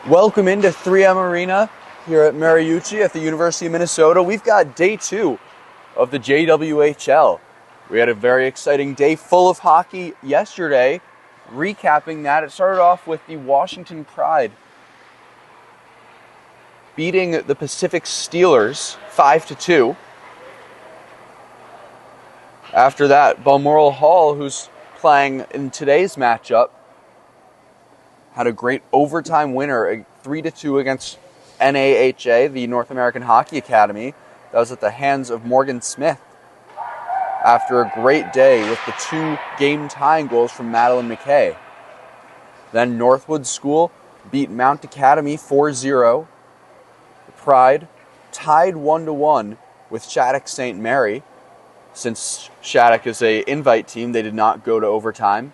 Welcome into 3M Arena here at Mariucci at the University of Minnesota. We've got day 2 of the JWHL. We had a very exciting day full of hockey yesterday. Recapping that, it started off with the Washington Pride beating the Pacific Steelers 5-2. After that, Balmoral Hall, who's playing in today's matchup, had a great overtime winner, 3-2 against NAHA, the North American Hockey Academy. That was at the hands of Morgan Smith after a great day with the 2 game-tying goals from Madeline McKay. Then Northwood School beat Mount Academy 4-0. The Pride tied 1-1 with Shattuck St. Mary. Since Shattuck is an invite team, they did not go to overtime.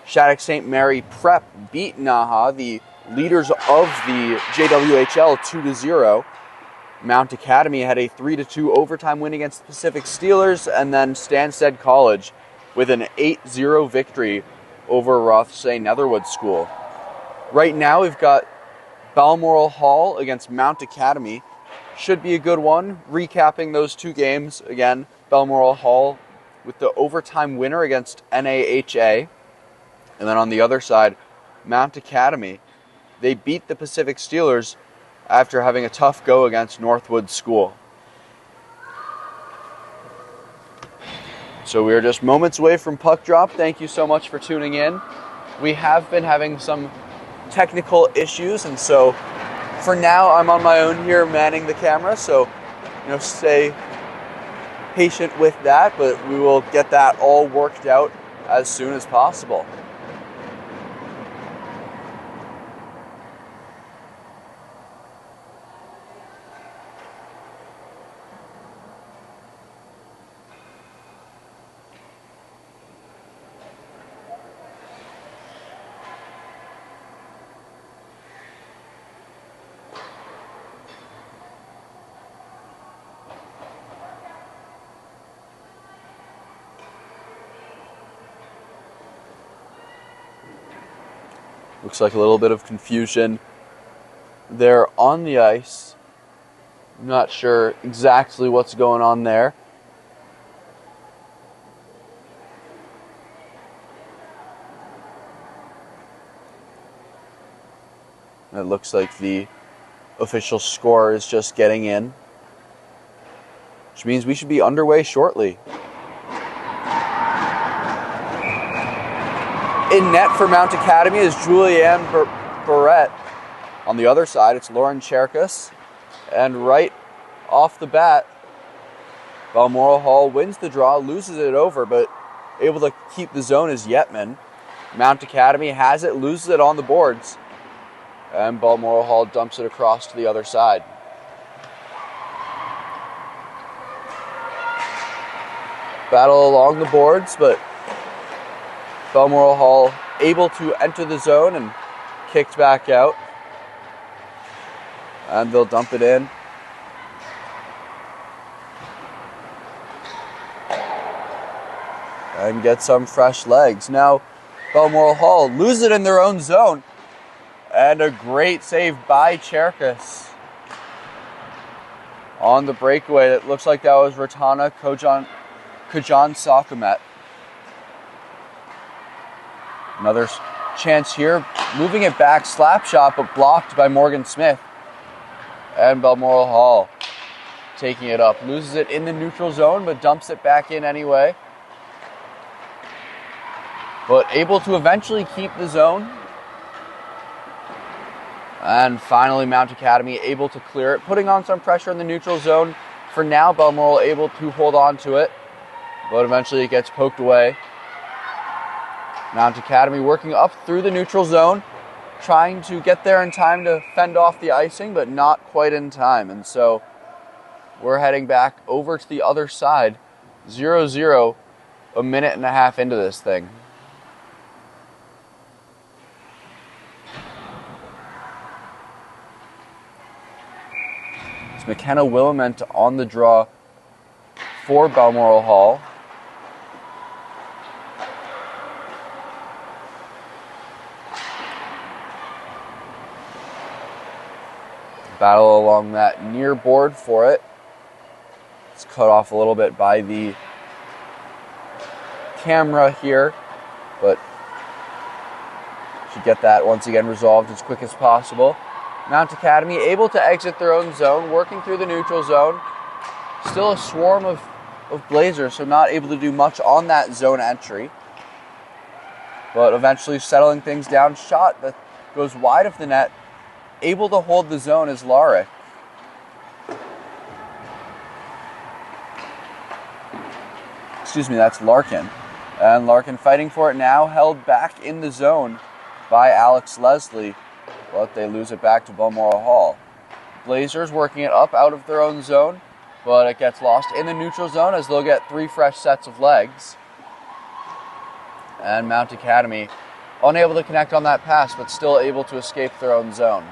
Shattuck St. Mary Prep beat Naha, the leaders of the JWHL, 2-0. Mount Academy had a 3-2 overtime win against the Pacific Steelers, and then Stansted College with an 8-0 victory over Rothsay Netherwood School. Right now we've got Balmoral Hall against Mount Academy. Should be a good one. Recapping those 2 games, again, Balmoral Hall with the overtime winner against NAHA. And then on the other side, Mount Academy, they beat the Pacific Steelers after having a tough go against Northwood School. So we are just moments away from puck drop. Thank you so much for tuning in. We have been having some technical issues, and so for now I'm on my own here manning the camera, so stay patient with that, but we will get that all worked out as soon as possible. Looks like a little bit of confusion there on the ice. I'm not sure exactly what's going on there. It looks like the official score is just getting in, which means we should be underway shortly. In net for Mount Academy is Julianne Barrett. On the other side, it's Lauren Cherkas. And right off the bat, Balmoral Hall wins the draw, loses it over, but able to keep the zone is Yetman. Mount Academy has it, loses it on the boards, and Balmoral Hall dumps it across to the other side. Battle along the boards, but Balmoral Hall able to enter the zone and kicked back out. And they'll dump it in. And get some fresh legs. Now, Balmoral Hall lose it in their own zone. And a great save by Cherkas on the breakaway. It looks like that was Ratana Kajan Sakamet. Another chance here, moving it back, slap shot, but blocked by Morgan Smith. And Balmoral Hall taking it up, loses it in the neutral zone, but dumps it back in anyway. But able to eventually keep the zone. And finally, Mount Academy able to clear it, putting on some pressure in the neutral zone. For now, Balmoral able to hold on to it, but eventually it gets poked away. Mount Academy working up through the neutral zone, trying to get there in time to fend off the icing, but not quite in time. And so we're heading back over to the other side, 0-0, a minute and a half into this thing. It's McKenna Willamette on the draw for Balmoral Hall. Battle along that near board for it. It's cut off a little bit by the camera here, but should get that once again resolved as quick as possible. Mount Academy able to exit their own zone, working through the neutral zone. Still a swarm of Blazers, so not able to do much on that zone entry. But eventually settling things down. Shot that goes wide of the net. Able to hold the zone is Larick. Excuse me, that's Larkin. And Larkin fighting for it now, held back in the zone by Alex Leslie. But they lose it back to Balmoral Hall. Blazers working it up out of their own zone, but it gets lost in the neutral zone as they'll get 3 fresh sets of legs. And Mount Academy unable to connect on that pass, but still able to escape their own zone.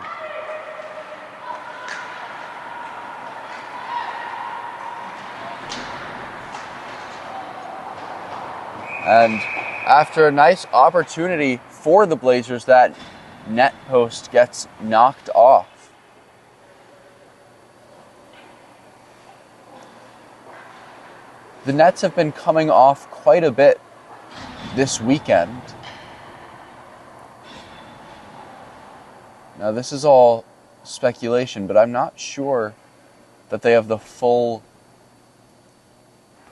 And after a nice opportunity for the Blazers, that net post gets knocked off. The nets have been coming off quite a bit this weekend. Now, this is all speculation, but I'm not sure that they have the full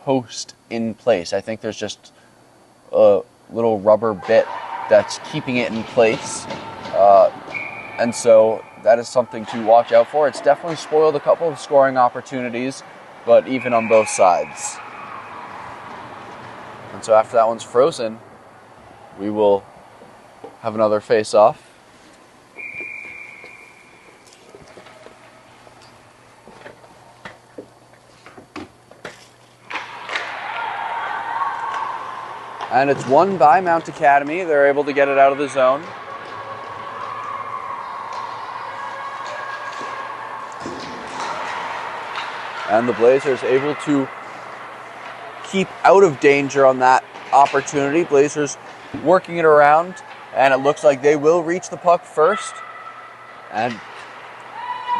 post in place. I think there's just a little rubber bit that's keeping it in place. And so that is something to watch out for. It's definitely spoiled a couple of scoring opportunities, but even on both sides. And so after that one's frozen, we will have another face-off. And it's won by Mount Academy. They're able to get it out of the zone. And the Blazers able to keep out of danger on that opportunity. Blazers working it around, and it looks like they will reach the puck first. And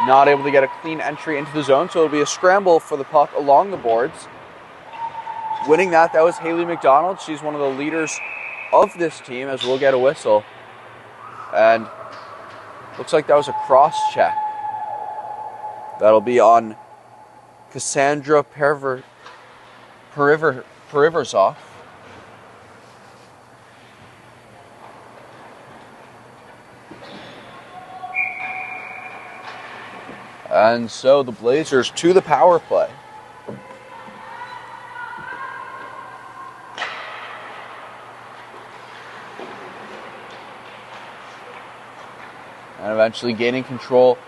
not able to get a clean entry into the zone, so it'll be a scramble for the puck along the boards. Winning that was Haley McDonald. She's one of the leaders of this team, as we'll get a whistle. And looks like that was a cross check. That'll be on Cassandra Periverzov. And so the Blazers to the power play. And eventually gaining control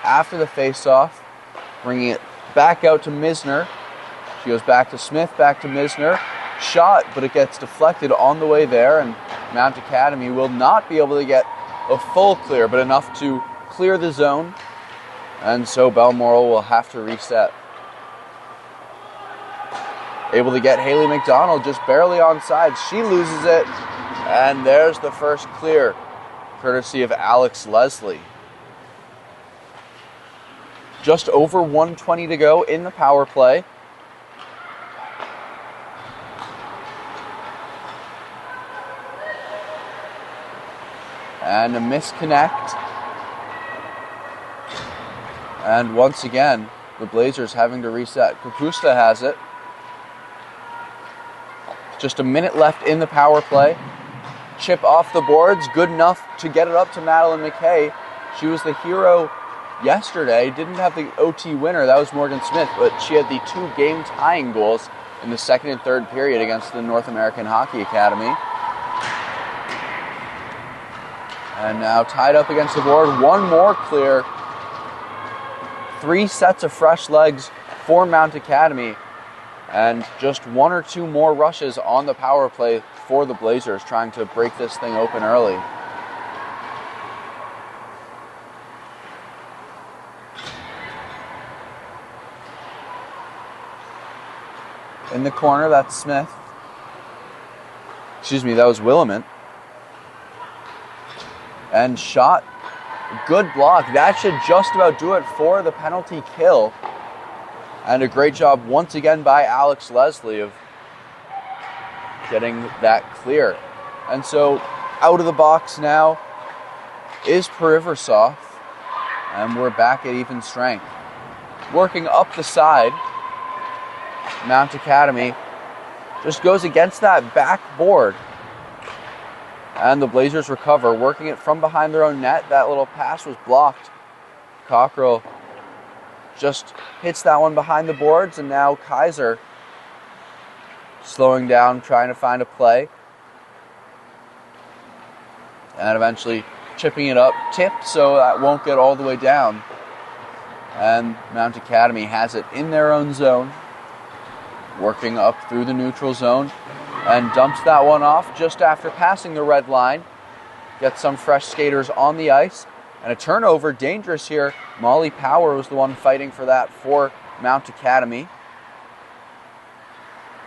after the face-off, bringing it back out to Misner. She goes back to Smith, back to Misner. Shot, but it gets deflected on the way there, and Mount Academy will not be able to get a full clear, but enough to clear the zone. And so Balmoral will have to reset. Able to get Haley McDonald just barely onside. She loses it, and there's the first clear, courtesy of Alex Leslie. Just over 1:20 to go in the power play. And a misconnect. And once again, the Blazers having to reset. Kapusta has it. Just a minute left in the power play. Chip off the boards, good enough to get it up to Madeline McKay. She was the hero yesterday. Didn't have the OT winner, that was Morgan Smith, but she had the 2 game-tying goals in the second and third period against the North American Hockey Academy. And now tied up against the board, one more clear. 3 sets of fresh legs for Mount Academy, and just 1 or 2 more rushes on the power play for the Blazers, trying to break this thing open early. In the corner, that's Smith. Excuse me, that was Willamette. And shot Good block. That should just about do it for the penalty kill. And a great job once again by Alex Leslie of getting that clear. And so out of the box now is Periversov, and we're back at even strength. Working up the side, Mount Academy just goes against that backboard. And the Blazers recover, working it from behind their own net. That little pass was blocked. Cockrell just hits that one behind the boards, and now Kaiser slowing down, trying to find a play. And eventually chipping it up, tipped, so that won't get all the way down. And Mount Academy has it in their own zone, working up through the neutral zone, and dumps that one off just after passing the red line. Gets some fresh skaters on the ice. And a turnover, dangerous here. Molly Power was the one fighting for that for Mount Academy.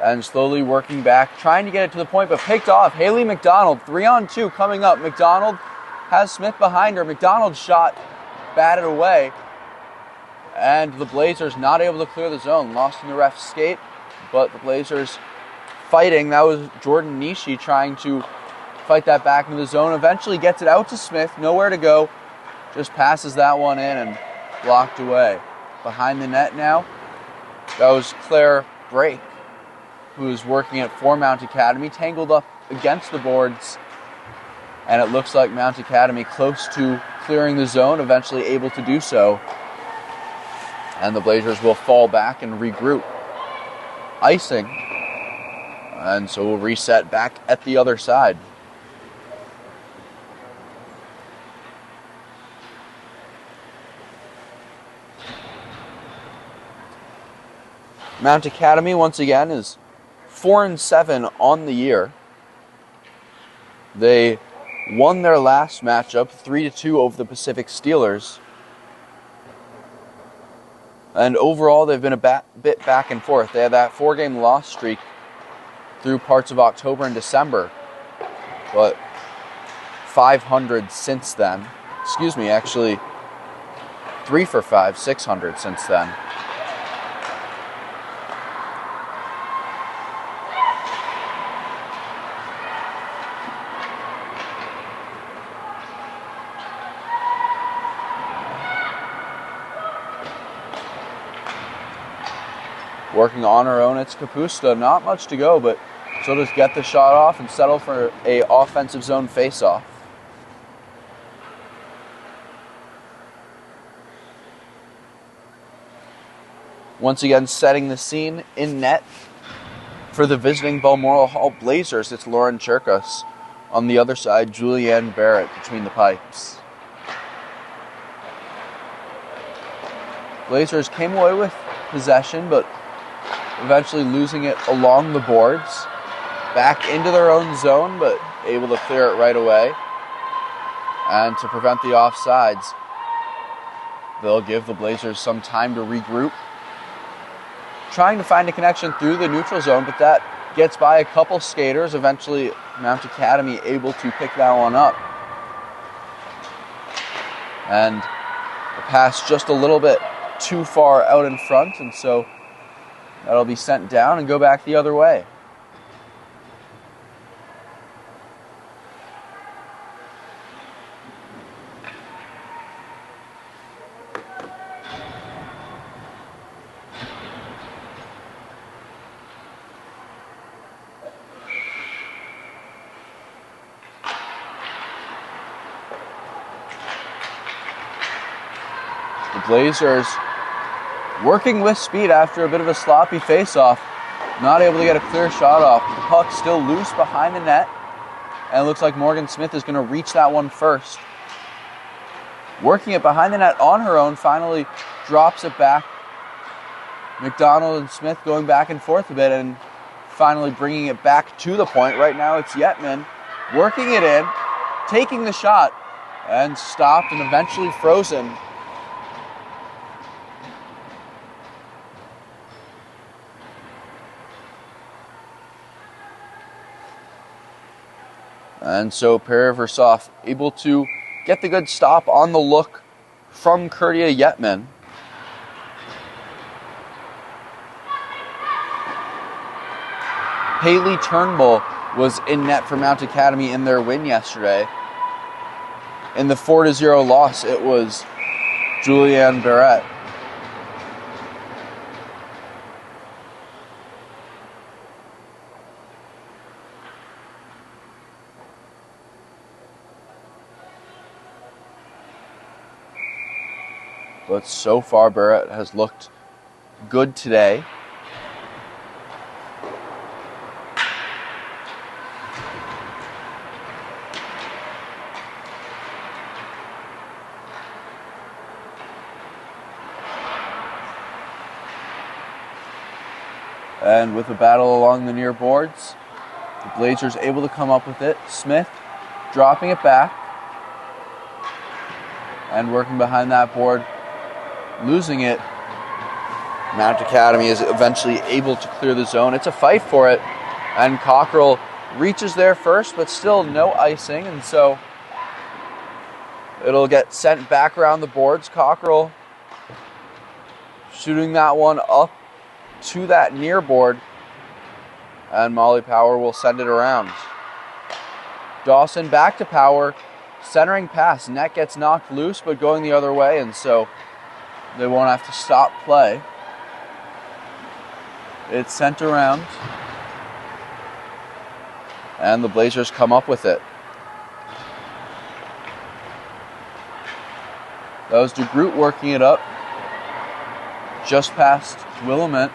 And slowly working back, trying to get it to the point, but picked off. Haley McDonald, 3-on-2 coming up. McDonald has Smith behind her. McDonald's shot batted away. And the Blazers not able to clear the zone. Lost in the ref's skate, but the Blazers fighting. That was Jordan Nishi trying to fight that back into the zone. Eventually gets it out to Smith. Nowhere to go. Just passes that one in and blocked away. Behind the net now, that was Claire Brake, who is working at for Mount Academy. Tangled up against the boards. And it looks like Mount Academy close to clearing the zone. Eventually able to do so. And the Blazers will fall back and regroup. Icing. And so we'll reset back at the other side. Mount Academy, once again, is 4-7 on the year. They won their last matchup 3-2 over the Pacific Steelers. And overall, they've been a bit back and forth. They had that 4-game loss streak through parts of October and December, but 500 since then. Excuse me, actually 3 for 5, 600 since then. Working on her own, it's Kapusta. Not much to go, but she'll just get the shot off and settle for a offensive zone face-off. Once again, setting the scene in net for the visiting Balmoral Hall Blazers. It's Lauren Cherkas. On the other side, Julianne Barrett between the pipes. Blazers came away with possession, but eventually losing it along the boards. Back into their own zone, but able to clear it right away. And to prevent the offsides, they'll give the Blazers some time to regroup. Trying to find a connection through the neutral zone, but that gets by a couple skaters. Eventually, Mount Academy able to pick that one up. And the pass just a little bit too far out in front, and so that'll be sent down and go back the other way. The Blazers working with speed after a bit of a sloppy face-off. Not able to get a clear shot off. The puck still loose behind the net. And it looks like Morgan Smith is going to reach that one first. Working it behind the net on her own. Finally drops it back. McDonald and Smith going back and forth a bit and finally bringing it back to the point. Right now it's Yetman working it in, taking the shot, and stopped and eventually frozen. And so Periversov able to get the good stop on the look from Kurtia Yetman. Haley Turnbull was in net for Mount Academy in their win yesterday. In the 4-0 loss, it was Julianne Barrett. But so far, Barrett has looked good today. And with a battle along the near boards, the Blazers able to come up with it. Smith dropping it back and working behind that board, losing it. Mount Academy is eventually able to clear the zone. It's a fight for it, and Cockrell reaches there first, but still no icing, and so it'll get sent back around the boards. Cockrell shooting that one up to that near board, and Molly Power will send it around. Dawson back to Power, centering pass. Net gets knocked loose, but going the other way, and so they won't have to stop play. It's sent around, and the Blazers come up with it. That was DeGroot working it up just past Willamette.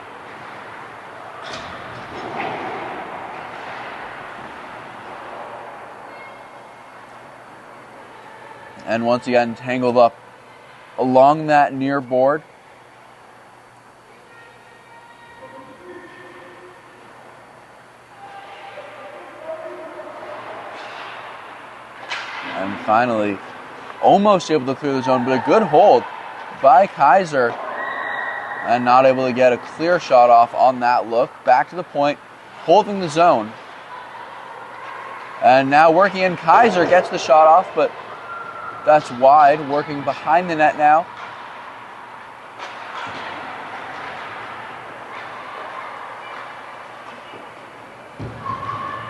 And once again, tangled up along that near board. And finally, almost able to clear the zone, but a good hold by Kaiser. And not able to get a clear shot off on that look. Back to the point, holding the zone. And now working in, Kaiser gets the shot off, but that's wide, working behind the net now.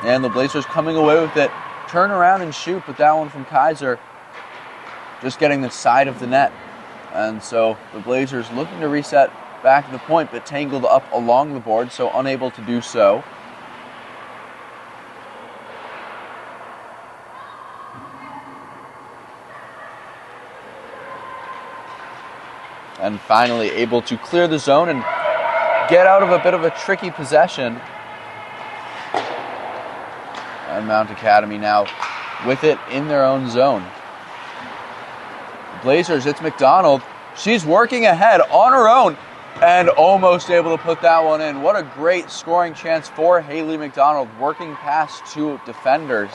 And the Blazers coming away with it. Turn around and shoot, but that one from Kaiser just getting the side of the net. And so the Blazers looking to reset back to the point, but tangled up along the board, so unable to do so. And finally able to clear the zone and get out of a bit of a tricky possession. And Mount Academy now with it in their own zone. Blazers, it's McDonald. She's working ahead on her own and almost able to put that one in. What a great scoring chance for Haley McDonald, working past two defenders.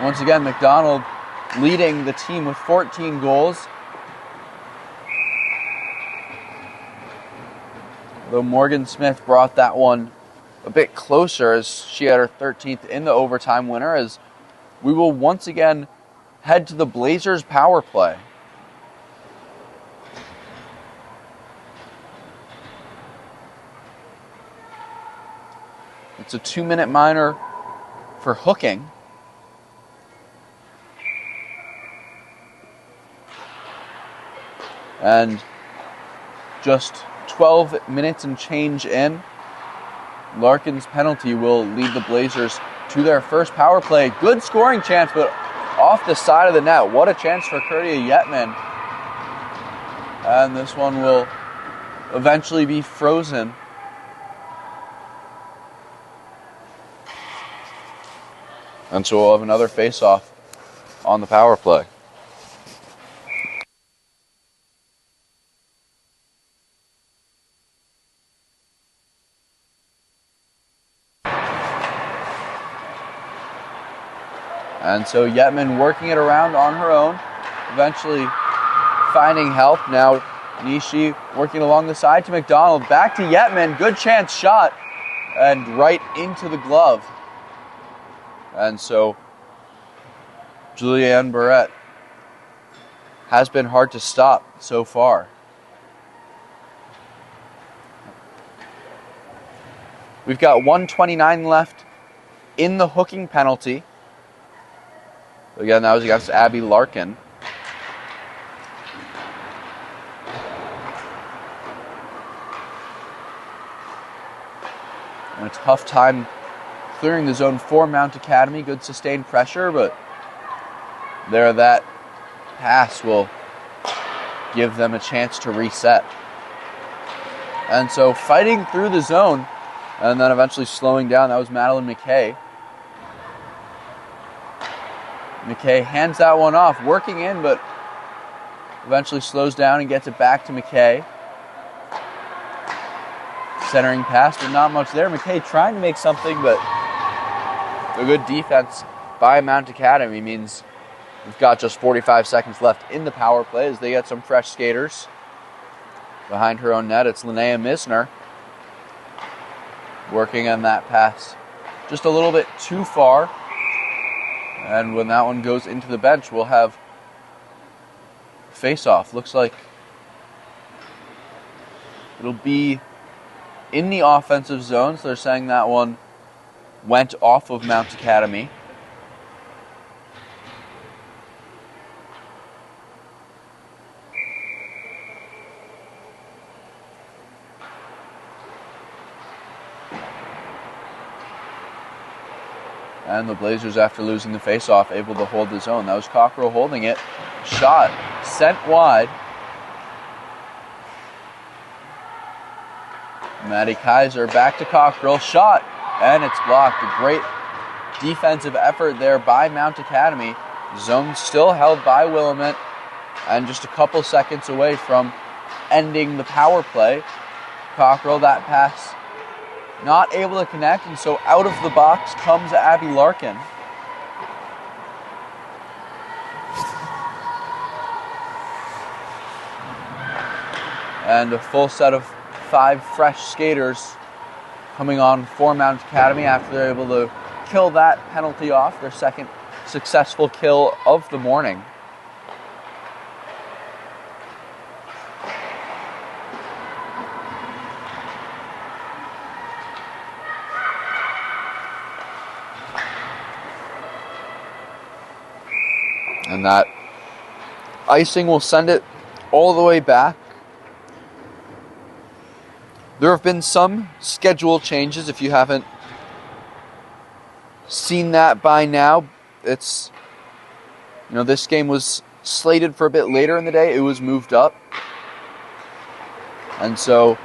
Once again, McDonald leading the team with 14 goals. Though Morgan Smith brought that one a bit closer as she had her 13th in the overtime winner, as we will once again head to the Blazers power play. It's a 2-minute minor for hooking. And just 12 minutes and change in, Larkin's penalty will lead the Blazers to their first power play. Good scoring chance, but off the side of the net. What a chance for Kurtia Yetman. And this one will eventually be frozen. And so we'll have another face-off on the power play. And so Yetman working it around on her own, eventually finding help. Now Nishi working along the side to McDonald. Back to Yetman, good chance shot, and right into the glove. And so Julianne Barrett has been hard to stop so far. We've got 1:29 left in the hooking penalty. Again, that was against Abby Larkin. And a tough time clearing the zone for Mount Academy. Good sustained pressure, but that pass will give them a chance to reset. And so fighting through the zone and then eventually slowing down, that was Madeline McKay. McKay hands that one off, working in, but eventually slows down and gets it back to McKay. Centering pass, but not much there. McKay trying to make something, but a good defense by Mount Academy means we've got just 45 seconds left in the power play as they get some fresh skaters. Behind her own net, it's Linnea Misner working on that pass just a little bit too far. And when that one goes into the bench, we'll have face-off. Looks like it'll be in the offensive zone, so they're saying that one went off of Mount Academy. And the Blazers, after losing the face-off, able to hold the zone. That was Cockrell holding it. Shot sent wide. Maddie Kaiser back to Cockrell. Shot, and it's blocked. A great defensive effort there by Mount Academy. Zone still held by Willamette, and just a couple seconds away from ending the power play. Cockrell, that pass not able to connect, and so out of the box comes Abby Larkin. And a full set of 5 fresh skaters coming on for Mount Academy after they're able to kill that penalty off, their second successful kill of the morning. And that icing will send it all the way back. There have been some schedule changes. If you haven't seen that by now, it's, this game was slated for a bit later in the day. It was moved up. And so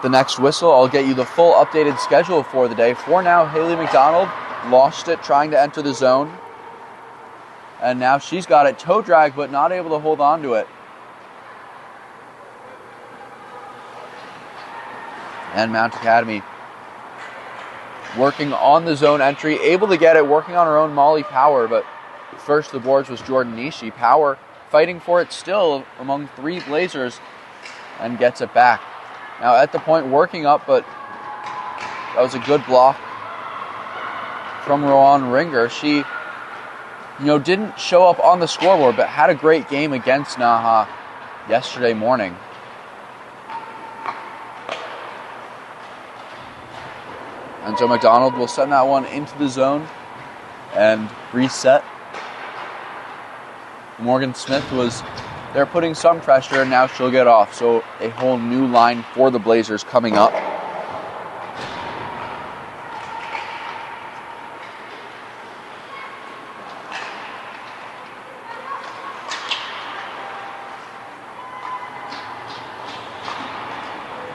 the next whistle, I'll get you the full updated schedule for the day. For now, Haley McDonald lost it trying to enter the zone. And now she's got it toe drag, but not able to hold on to it. And Mount Academy working on the zone entry, able to get it, working on her own Molly Power, but first the boards was Jordan Nishi. Power fighting for it still among 3 Blazers and gets it back. Now at the point working up, but that was a good block from Rowan Ringer. She didn't show up on the scoreboard, but had a great game against Naha yesterday morning. And so McDonald will send that one into the zone and reset. Morgan Smith was there putting some pressure, and now she'll get off. So a whole new line for the Blazers coming up.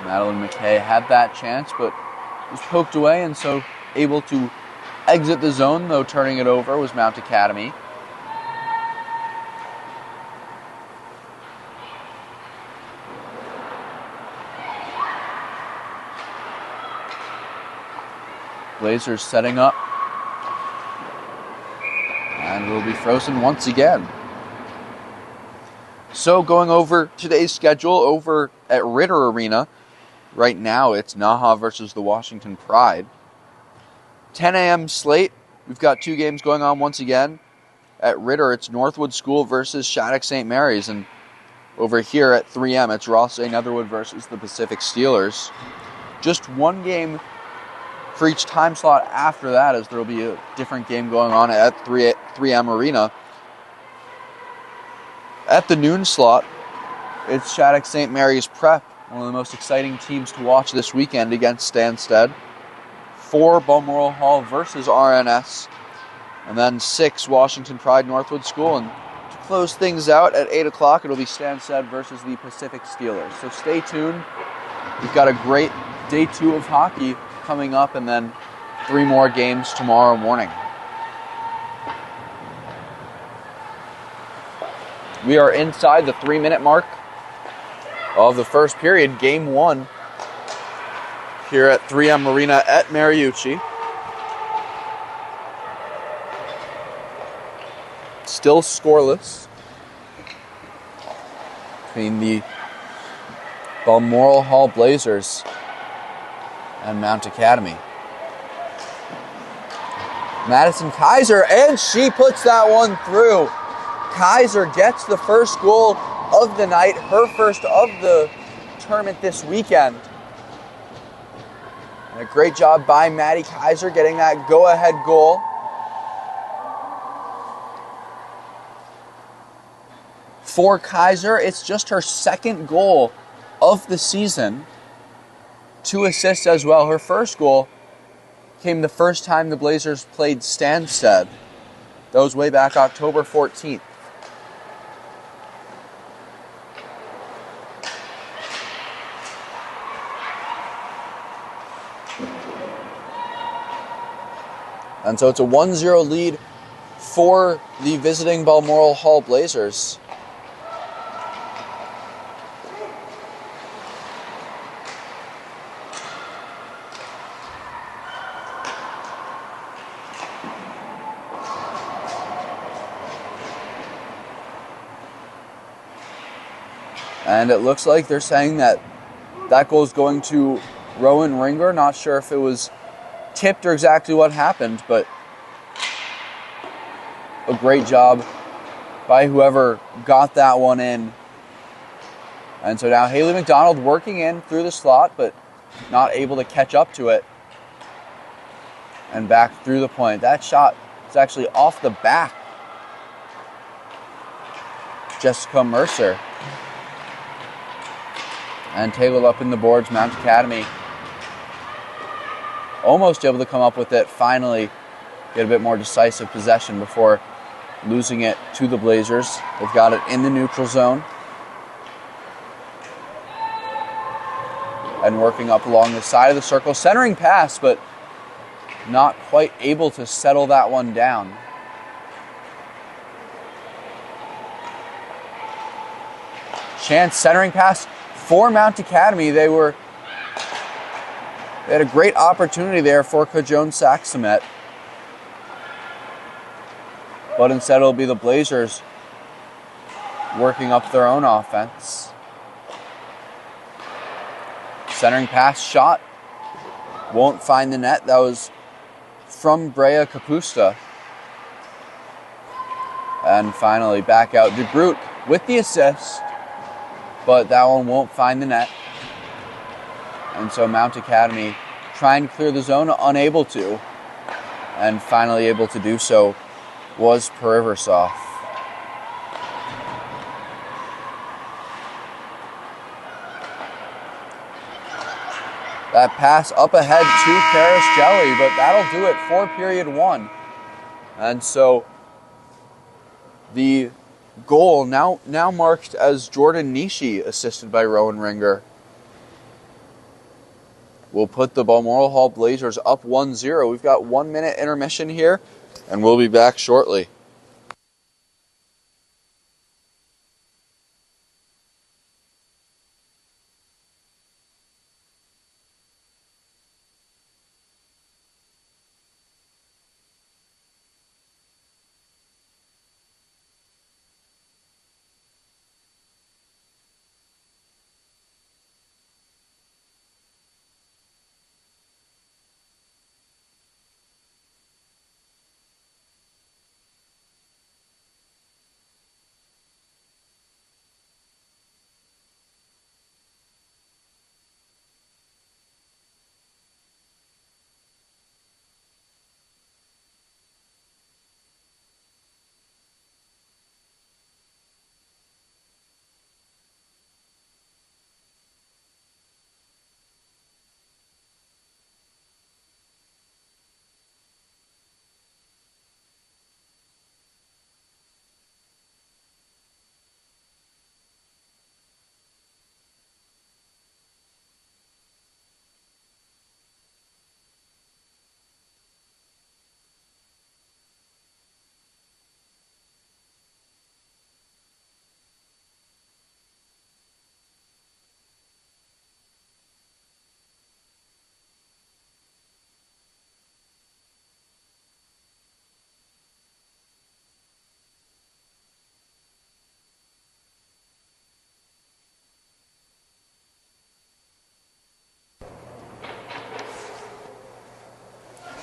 Madeline McKay had that chance, but was poked away, and so able to exit the zone, though turning it over was Mount Academy. Blazers setting up, and will be frozen once again. So going over today's schedule over at Ritter Arena, right now it's Naha versus the Washington Pride. 10 a.m. slate. We've got 2 games going on once again. at Ritter, it's Northwood School versus Shattuck St. Mary's. And over here at 3M, it's Ross A. Netherwood versus the Pacific Steelers. Just one game for each time slot after that, as there will be a different game going on at 3M Arena. At the noon slot, it's Shattuck St. Mary's Prep, one of the most exciting teams to watch this weekend against Stansted. 4, Balmoral Hall versus RNS. And then 6, Washington Pride Northwood School. And to close things out at 8 o'clock, it'll be Stansted versus the Pacific Steelers. So stay tuned. We've got a great day 2 of hockey coming up, and then 3 more games tomorrow morning. We are inside the 3-minute mark of the first period, game 1, here at 3M Arena at Mariucci. Still scoreless between the Balmoral Hall Blazers and Mount Academy. Madison Kaiser, and she puts that one through. Kaiser gets the first goal of the night, her first of the tournament this weekend. And a great job by Maddie Kaiser getting that go-ahead goal. For Kaiser, it's just her second goal of the season. 2 assists as well. Her first goal came the first time the Blazers played Stansted. That was way back October 14th. And so it's a 1-0 lead for the visiting Balmoral Hall Blazers. And it looks like they're saying that goal is going to Rowan Ringer. Not sure if it was tipped or exactly what happened, but a great job by whoever got that one in. And so now Haley McDonald working in through the slot, but not able to catch up to it. And back through the point. That shot is actually off the back. Jessica Mercer. And tangled up in the boards, Mount Academy almost able to come up with it, finally get a bit more decisive possession before losing it to the Blazers. They've got it in the neutral zone. And working up along the side of the circle, centering pass, but not quite able to settle that one down. Chance centering pass for Mount Academy. They had a great opportunity there for Kajon Saxamet. But instead it'll be the Blazers working up their own offense. Centering pass shot won't find the net. That was from Brea Capusta. And finally back out DeGroot with the assist, but that one won't find the net. And so Mount Academy trying to clear the zone, unable to. And finally able to do so was Periversov. That pass up ahead to Karis Jelly, but that'll do it for period 1. And so the goal now marked as Jordan Nishi, assisted by Rowan Ringer, will put the Balmoral Hall Blazers up 1-0. We've got 1 minute intermission here, and we'll be back shortly.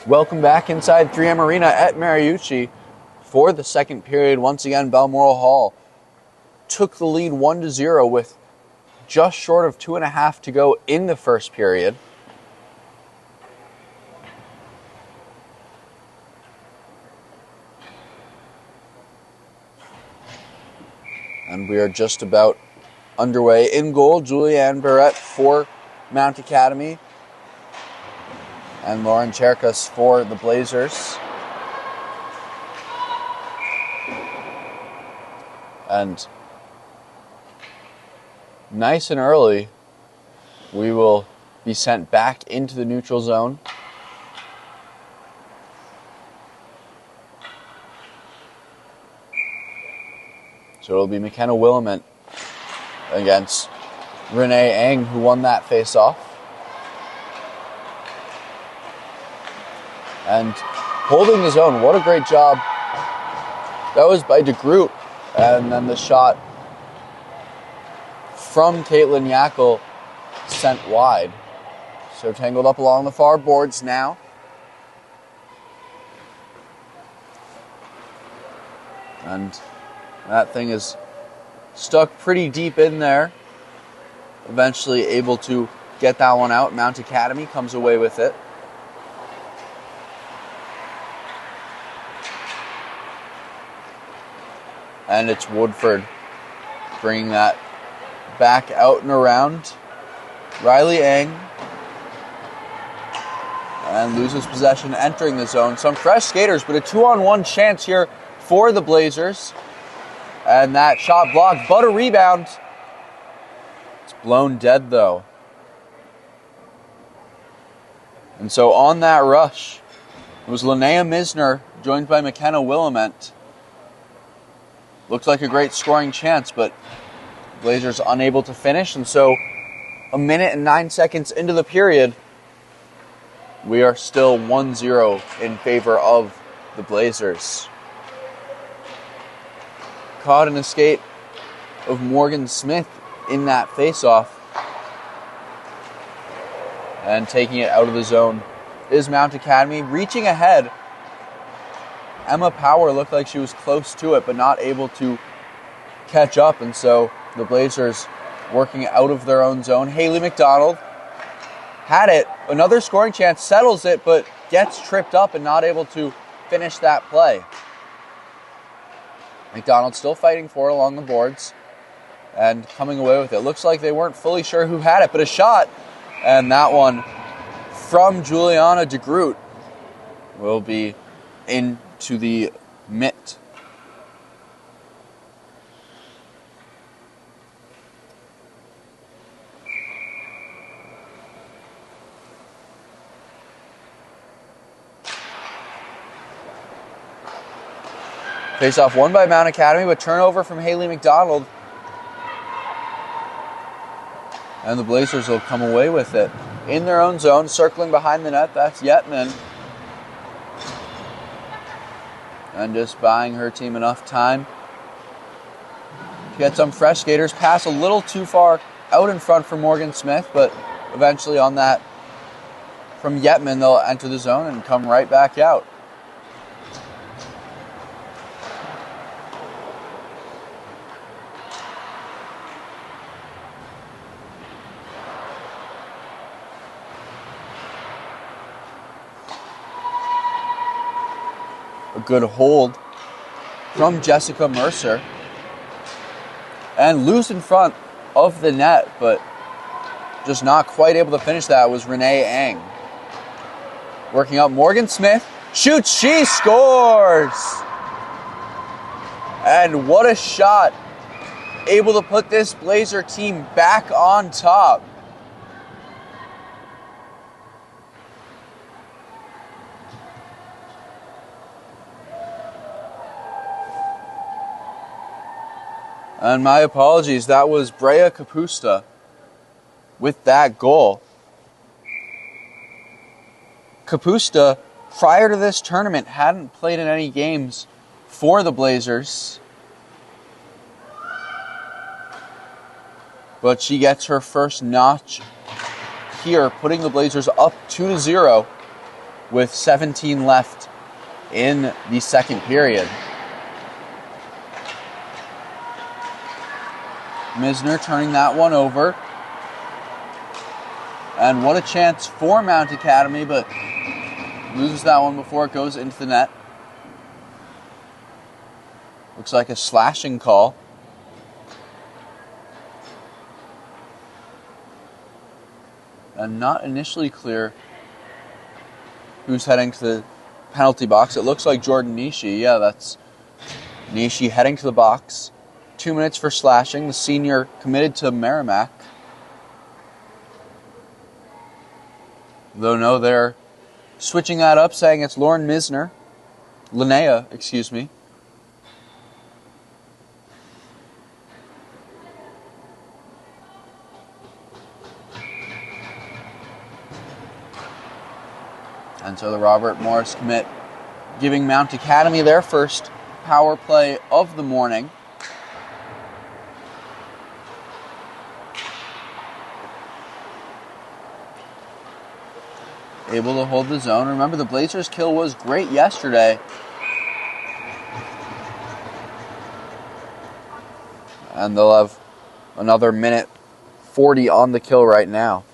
Welcome back inside 3M Arena at Mariucci for the second period. Once again, Balmoral Hall took the lead 1-0 with just short of 2.5 to go in the first period. And we are just about underway. In goal, Julianne Barrett for Mount Academy. And Lauren Cherkas for the Blazers. And nice and early, we will be sent back into the neutral zone. So it'll be McKenna Willamette against Renee Eng, who won that face-off. And holding the zone, what a great job. That was by DeGroot. And then the shot from Caitlin Yackel sent wide. So tangled up along the far boards now. And that thing is stuck pretty deep in there. Eventually able to get that one out. Mount Academy comes away with it. And it's Woodford bringing that back out and around. Riley Eng. And loses possession entering the zone. Some fresh skaters, but a 2-on-1 chance here for the Blazers. And that shot blocked, but a rebound. It's blown dead, though. And so on that rush, it was Linnea Misner, joined by McKenna Willamette. Looked like a great scoring chance, but Blazers unable to finish. And so 1 minute and 9 seconds into the period, we are still 1-0 in favor of the Blazers. Caught an escape of Morgan Smith in that faceoff. And taking it out of the zone is Mount Academy. Reaching ahead, Emma Power looked like she was close to it, but not able to catch up. And so the Blazers working out of their own zone. Haley McDonald had it. Another scoring chance, settles it, but gets tripped up and not able to finish that play. McDonald still fighting for it along the boards and coming away with it. Looks like they weren't fully sure who had it, but a shot. And that one from Juliana DeGroot will be into the mitt. Face-off won by Mount Academy, but turnover from Haley McDonald. And the Blazers will come away with it. In their own zone, circling behind the net, that's Yetman. And just buying her team enough time to get some fresh skaters. Pass a little too far out in front for Morgan Smith, but eventually on that from Yetman, they'll enter the zone and come right back out. A good hold from Jessica Mercer. And loose in front of the net, but just not quite able to finish that was Renee Eng. Working up Morgan Smith. Shoots, she scores! And what a shot. Able to put this Blazer team back on top. And my apologies, that was Brea Kapusta with that goal. Kapusta, prior to this tournament, hadn't played in any games for the Blazers. But she gets her first notch here, putting the Blazers up 2-0. with 17 left in the second period. Misner turning that one over. And what a chance for Mount Academy, but loses that one before it goes into the net. Looks like a slashing call. And not initially clear who's heading to the penalty box. It looks like Jordan Nishi. Yeah, that's Nishi heading to the box. 2 minutes for slashing. The senior committed to Merrimack. Though no, they're switching that up, saying it's Lauren Misner. Linnea, excuse me. And so the Robert Morris commit giving Mount Academy their first power play of the morning. Able to hold the zone. Remember, the Blazers' kill was great yesterday. And they'll have another minute 40 on the kill right now.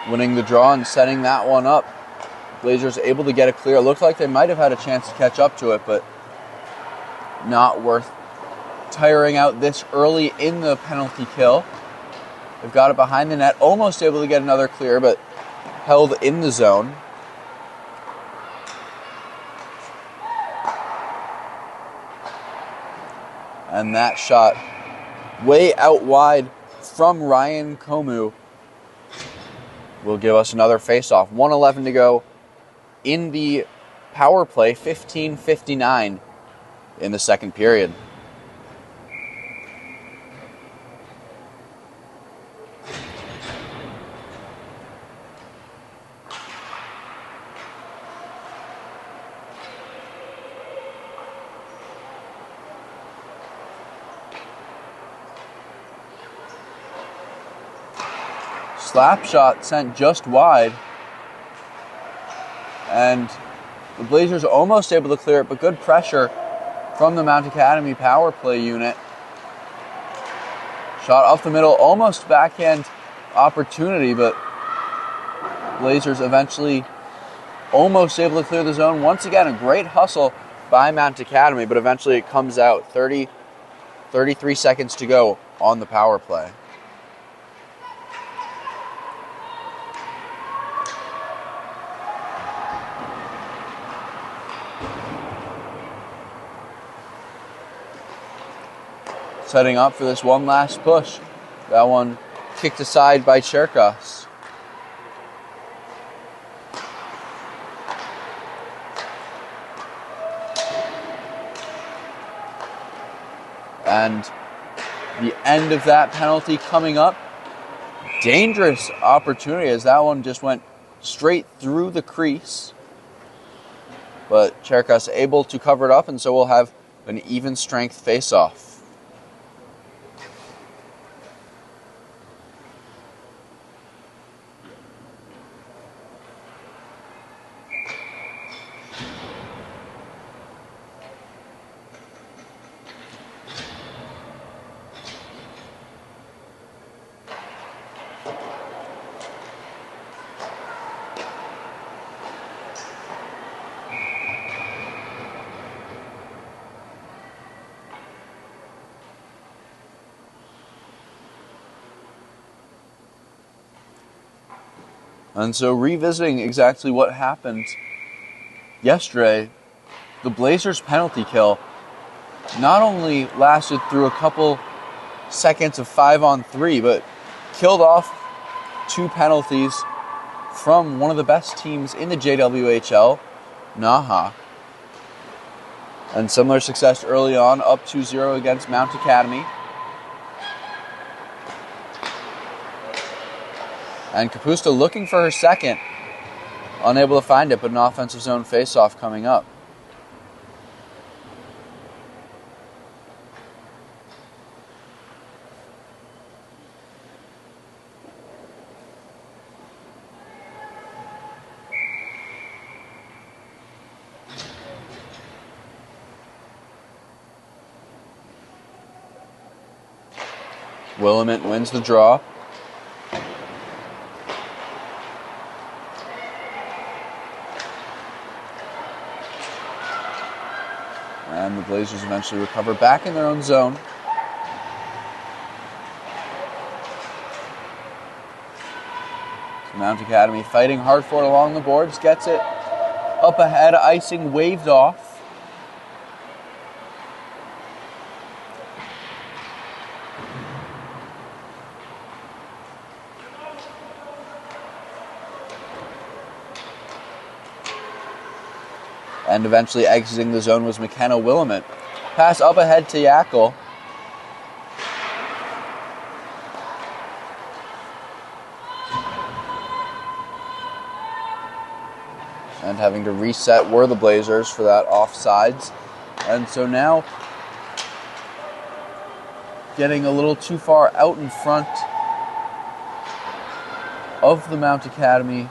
Winning the draw and setting that one up. Blazers able to get it clear. It looked like they might have had a chance to catch up to it, but not worth tiring out this early in the penalty kill. They've got it behind the net, almost able to get another clear, but held in the zone. And that shot way out wide from Ryan Komu will give us another face-off. 1:11 to go in the power play, 15:59 in the second period. Slap shot sent just wide. And the Blazers almost able to clear it, but good pressure from the Mount Academy power play unit. Shot up the middle, almost backhand opportunity, but Blazers eventually almost able to clear the zone. Once again, a great hustle by Mount Academy, but eventually it comes out. 33 seconds to go on the power play. Setting up for this one last push. That one kicked aside by Cherkas. And the end of that penalty coming up. Dangerous opportunity as that one just went straight through the crease. But Cherkas able to cover it up, and so we'll have an even strength face-off. And so revisiting exactly what happened yesterday, the Blazers' penalty kill not only lasted through a couple seconds of 5-on-3, but killed off 2 penalties from one of the best teams in the JWHL, Naha. And similar success early on, up 2-0 against Mount Academy. And Kapusta looking for her second. unable to find it, but an offensive zone faceoff coming up. Willamette wins the draw. And the Blazers eventually recover back in their own zone. Mount Academy fighting hard for it along the boards. Gets it up ahead. Icing waved off. And eventually exiting the zone was McKenna Willamette. Pass up ahead to Yackel. And having to reset were the Blazers for that offsides. And so now getting a little too far out in front of the Mount Academy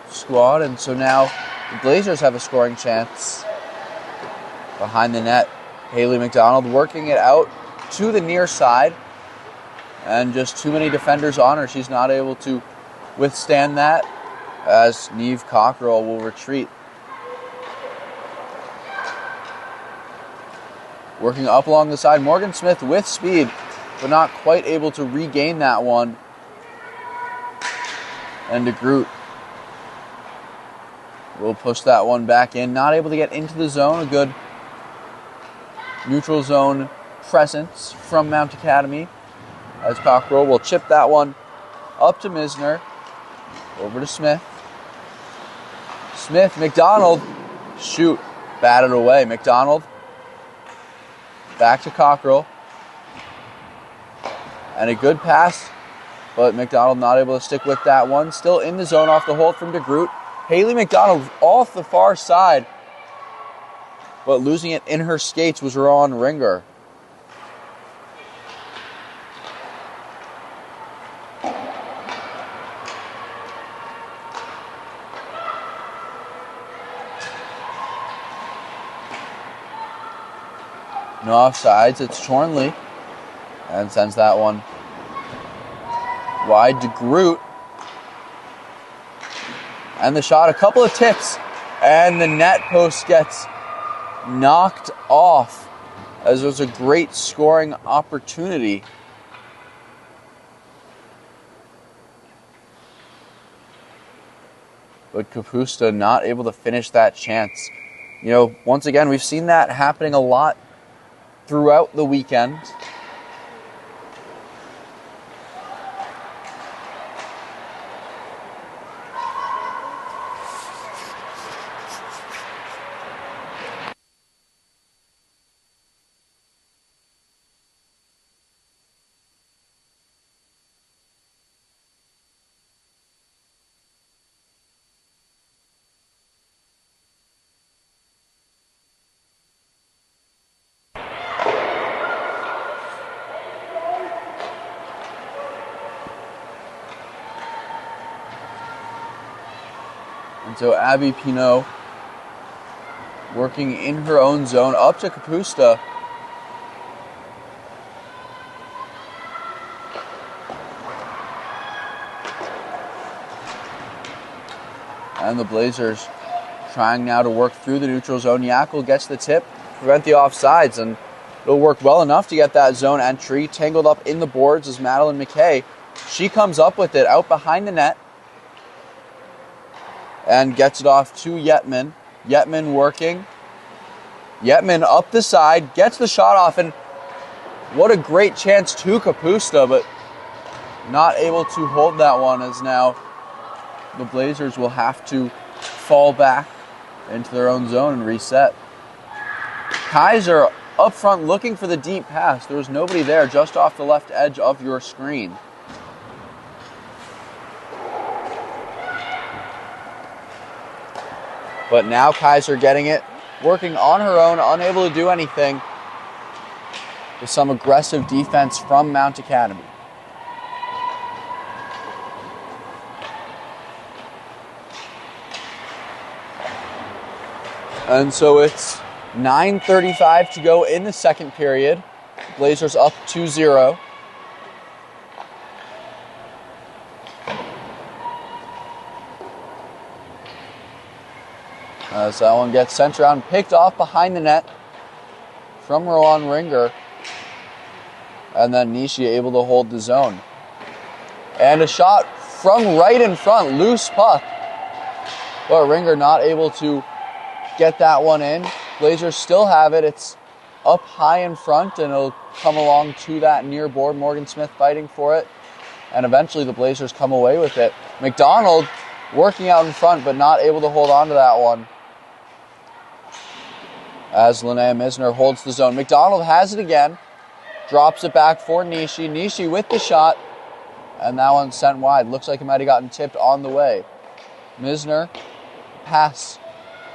squad. And so now the Blazers have a scoring chance behind the net. Haley McDonald working it out to the near side. And just too many defenders on her. She's not able to withstand that as Neve Cockrell will retreat. Working up along the side. Morgan Smith with speed, but not quite able to regain that one. And DeGroot will push that one back in. Not able to get into the zone. A good neutral zone presence from Mount Academy as Cockrell will chip that one up to Misner. Over to Smith. Smith, McDonald. Shoot. Batted away. McDonald. Back to Cockrell. And a good pass, but McDonald not able to stick with that one. Still in the zone off the hold from DeGroot. Haley McDonald off the far side, but losing it in her skates was Ron Ringer. No offsides, it's Chornley, and sends that one wide to DeGroot. And the shot, a couple of tips, and the net post gets knocked off as it was a great scoring opportunity. But Kapusta not able to finish that chance. You know, once again, we've seen that happening a lot throughout the weekend. And so Abby Pinault working in her own zone up to Kapusta. And the Blazers trying now to work through the neutral zone. Yackel gets the tip, prevent the offsides, and it'll work well enough to get that zone entry. Tangled up in the boards is Madeline McKay. She comes up with it out behind the net and gets it off to Yetman. Yetman working. Yetman up the side, gets the shot off, and what a great chance to Kapusta, but not able to hold that one as now the Blazers will have to fall back into their own zone and reset. Kaiser up front looking for the deep pass. There was nobody there, just off the left edge of your screen. But now Kaiser getting it, working on her own, unable to do anything, with some aggressive defense from Mount Academy. And so it's 9:35 to go in the second period. Blazers up 2-0. As that one gets sent around, picked off behind the net from Rowan Ringer. And then Nishi able to hold the zone. And a shot from right in front, loose puck. But Ringer not able to get that one in. Blazers still have it. It's up high in front, and it'll come along to that near board. Morgan Smith fighting for it. And eventually the Blazers come away with it. McDonald working out in front, but not able to hold on to that one. As Linnea Misner holds the zone. McDonald has it again. Drops it back for Nishi. Nishi with the shot. And that one sent wide. Looks like it might have gotten tipped on the way. Misner, pass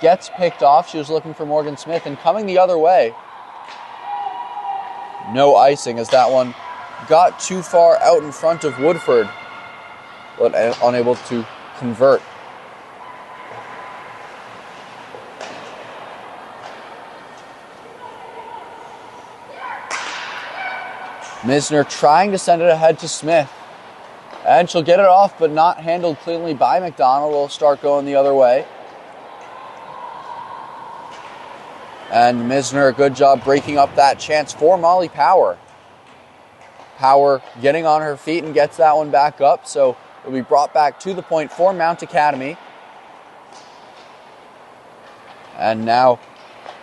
gets picked off. She was looking for Morgan Smith, and coming the other way. No icing as that one got too far out in front of Woodford, but unable to convert. Misner trying to send it ahead to Smith. And she'll get it off, but not handled cleanly by McDonald. Will start going the other way. And Misner, a good job breaking up that chance for Molly Power. Power getting on her feet and gets that one back up. So it'll be brought back to the point for Mount Academy. And now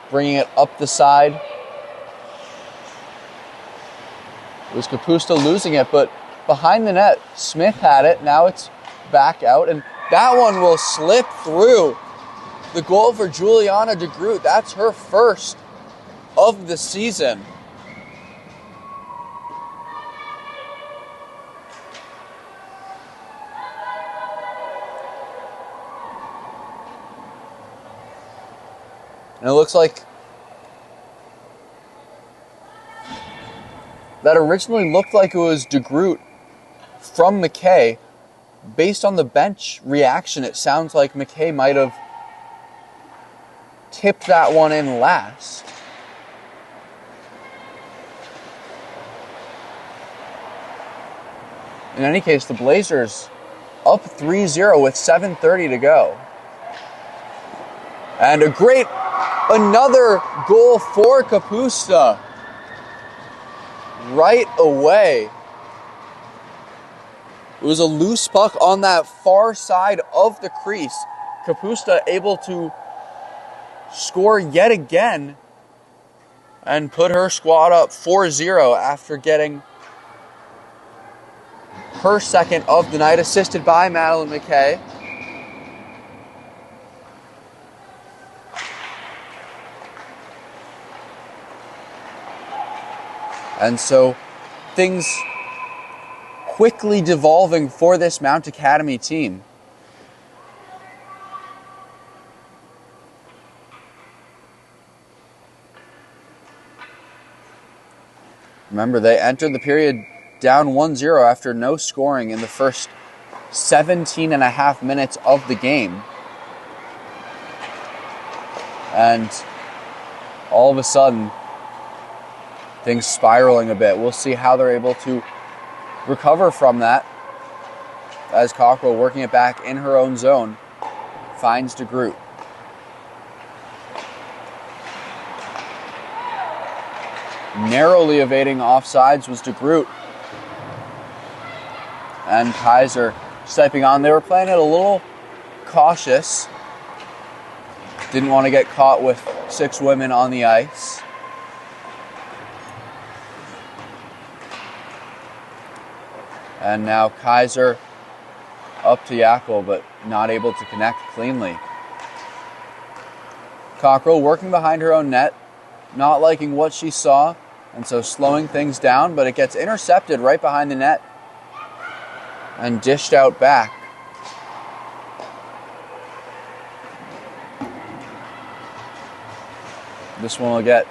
bringing it up the side. It was Kapusta losing it, but behind the net, Smith had it. Now it's back out, and that one will slip through. The goal for Juliana DeGroot. That's her first of the season. And it looks like that originally looked like it was DeGroot from McKay. Based on the bench reaction, it sounds like McKay might have tipped that one in last. In any case, the Blazers up 3-0 with 7:30 to go. And another goal for Kapusta right away. It was a loose puck on that far side of the crease. Kapusta able to score yet again and put her squad up 4-0 after getting her second of the night, assisted by Madeline McKay. And so things quickly devolving for this Mount Academy team. Remember, they entered the period down 1-0 after no scoring in the first 17 and a half minutes of the game. And all of a sudden, things spiraling a bit. We'll see how they're able to recover from that. As Cockrell working it back in her own zone, finds DeGroot. Narrowly evading offsides was DeGroot. And Kaiser stepping on. They were playing it a little cautious. Didn't want to get caught with 6 women on the ice. And now Kaiser up to Yackel, but not able to connect cleanly. Cockrell working behind her own net, not liking what she saw, and so slowing things down, but it gets intercepted right behind the net and dished out back. This one will get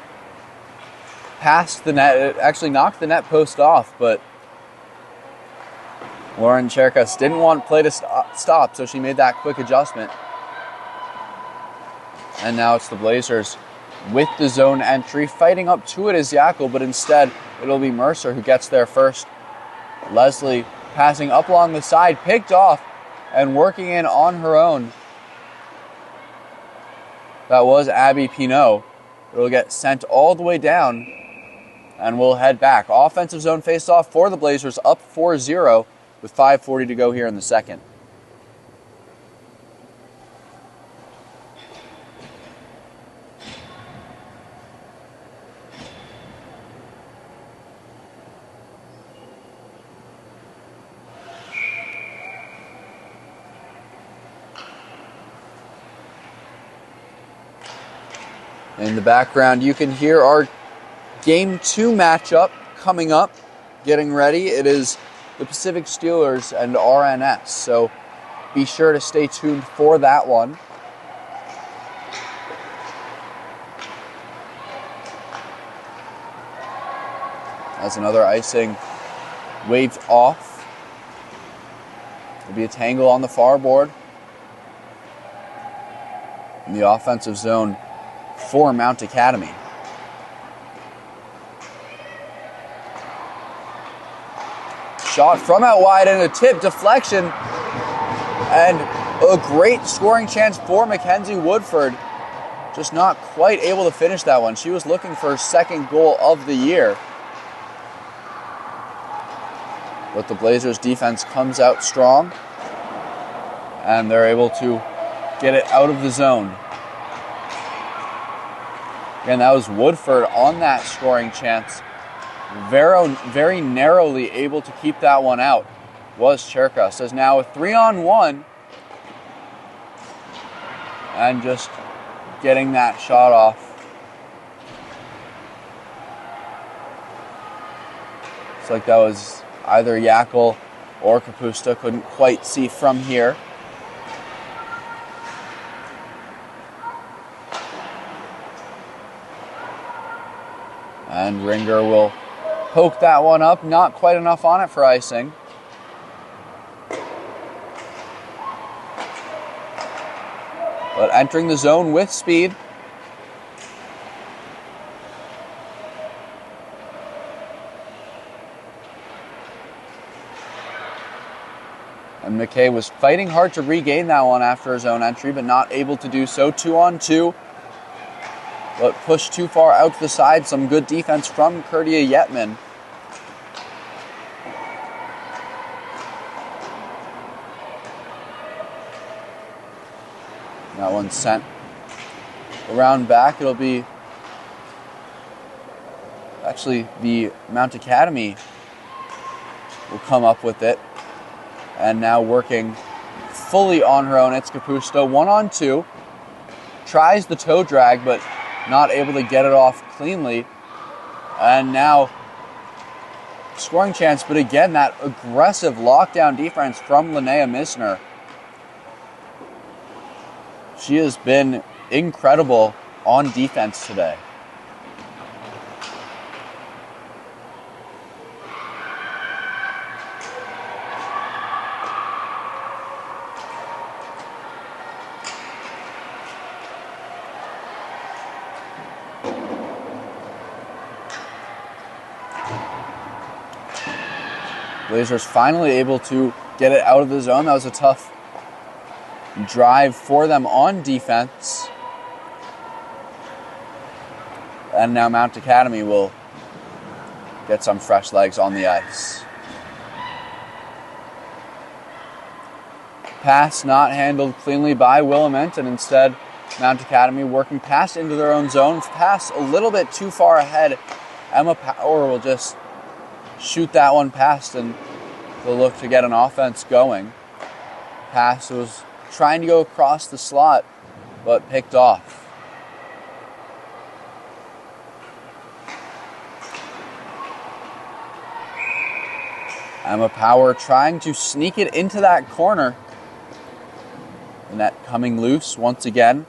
past the net. It actually knocked the net post off, but Lauren Cherkas didn't want play to stop, so she made that quick adjustment. And now it's the Blazers with the zone entry. Fighting up to it is Yackel, but instead it'll be Mercer who gets there first. Leslie passing up along the side, picked off, and working in on her own. That was Abby Pinault. It'll get sent all the way down, and we'll head back. Offensive zone face-off for the Blazers, up 4-0 with 5:40 to go here in the second. In the background, you can hear our Game 2 matchup coming up, getting ready. It is the Pacific Steelers and RNS, so be sure to stay tuned for that one. As another icing waved off. There'll be a tangle on the far board. In the offensive zone for Mount Academy. Shot from out wide and a tip deflection, and a great scoring chance for Mackenzie Woodford. Just not quite able to finish that one. She was looking for her second goal of the year. But the Blazers defense comes out strong, and they're able to get it out of the zone. Again, that was Woodford on that scoring chance. Very narrowly able to keep that one out was Cherkas. As now a 3-on-1. And just getting that shot off. Looks like that was either Yackel or Kapusta. Couldn't quite see from here. And Ringer will poke that one up. Not quite enough on it for icing. But entering the zone with speed. And McKay was fighting hard to regain that one after his own entry, but not able to do so. 2-on-2. But pushed too far out to the side. Some good defense from Kurtia Yetman. That one's sent around back. It'll be actually the Mount Academy will come up with it. And now working fully on her own. It's Kapusta. 1-on-2. Tries the toe drag, but not able to get it off cleanly. And now scoring chance, but again, that aggressive lockdown defense from Linnea Misner. She has been incredible on defense today. Blazers finally able to get it out of the zone. That was a tough drive for them on defense. And now Mount Academy will get some fresh legs on the ice. Pass not handled cleanly by Willamette, and instead Mount Academy working past into their own zone. Pass a little bit too far ahead. Emma Power will just shoot that one past, and they'll look to get an offense going. Pass was trying to go across the slot, but picked off. Emma Power trying to sneak it into that corner. And that coming loose once again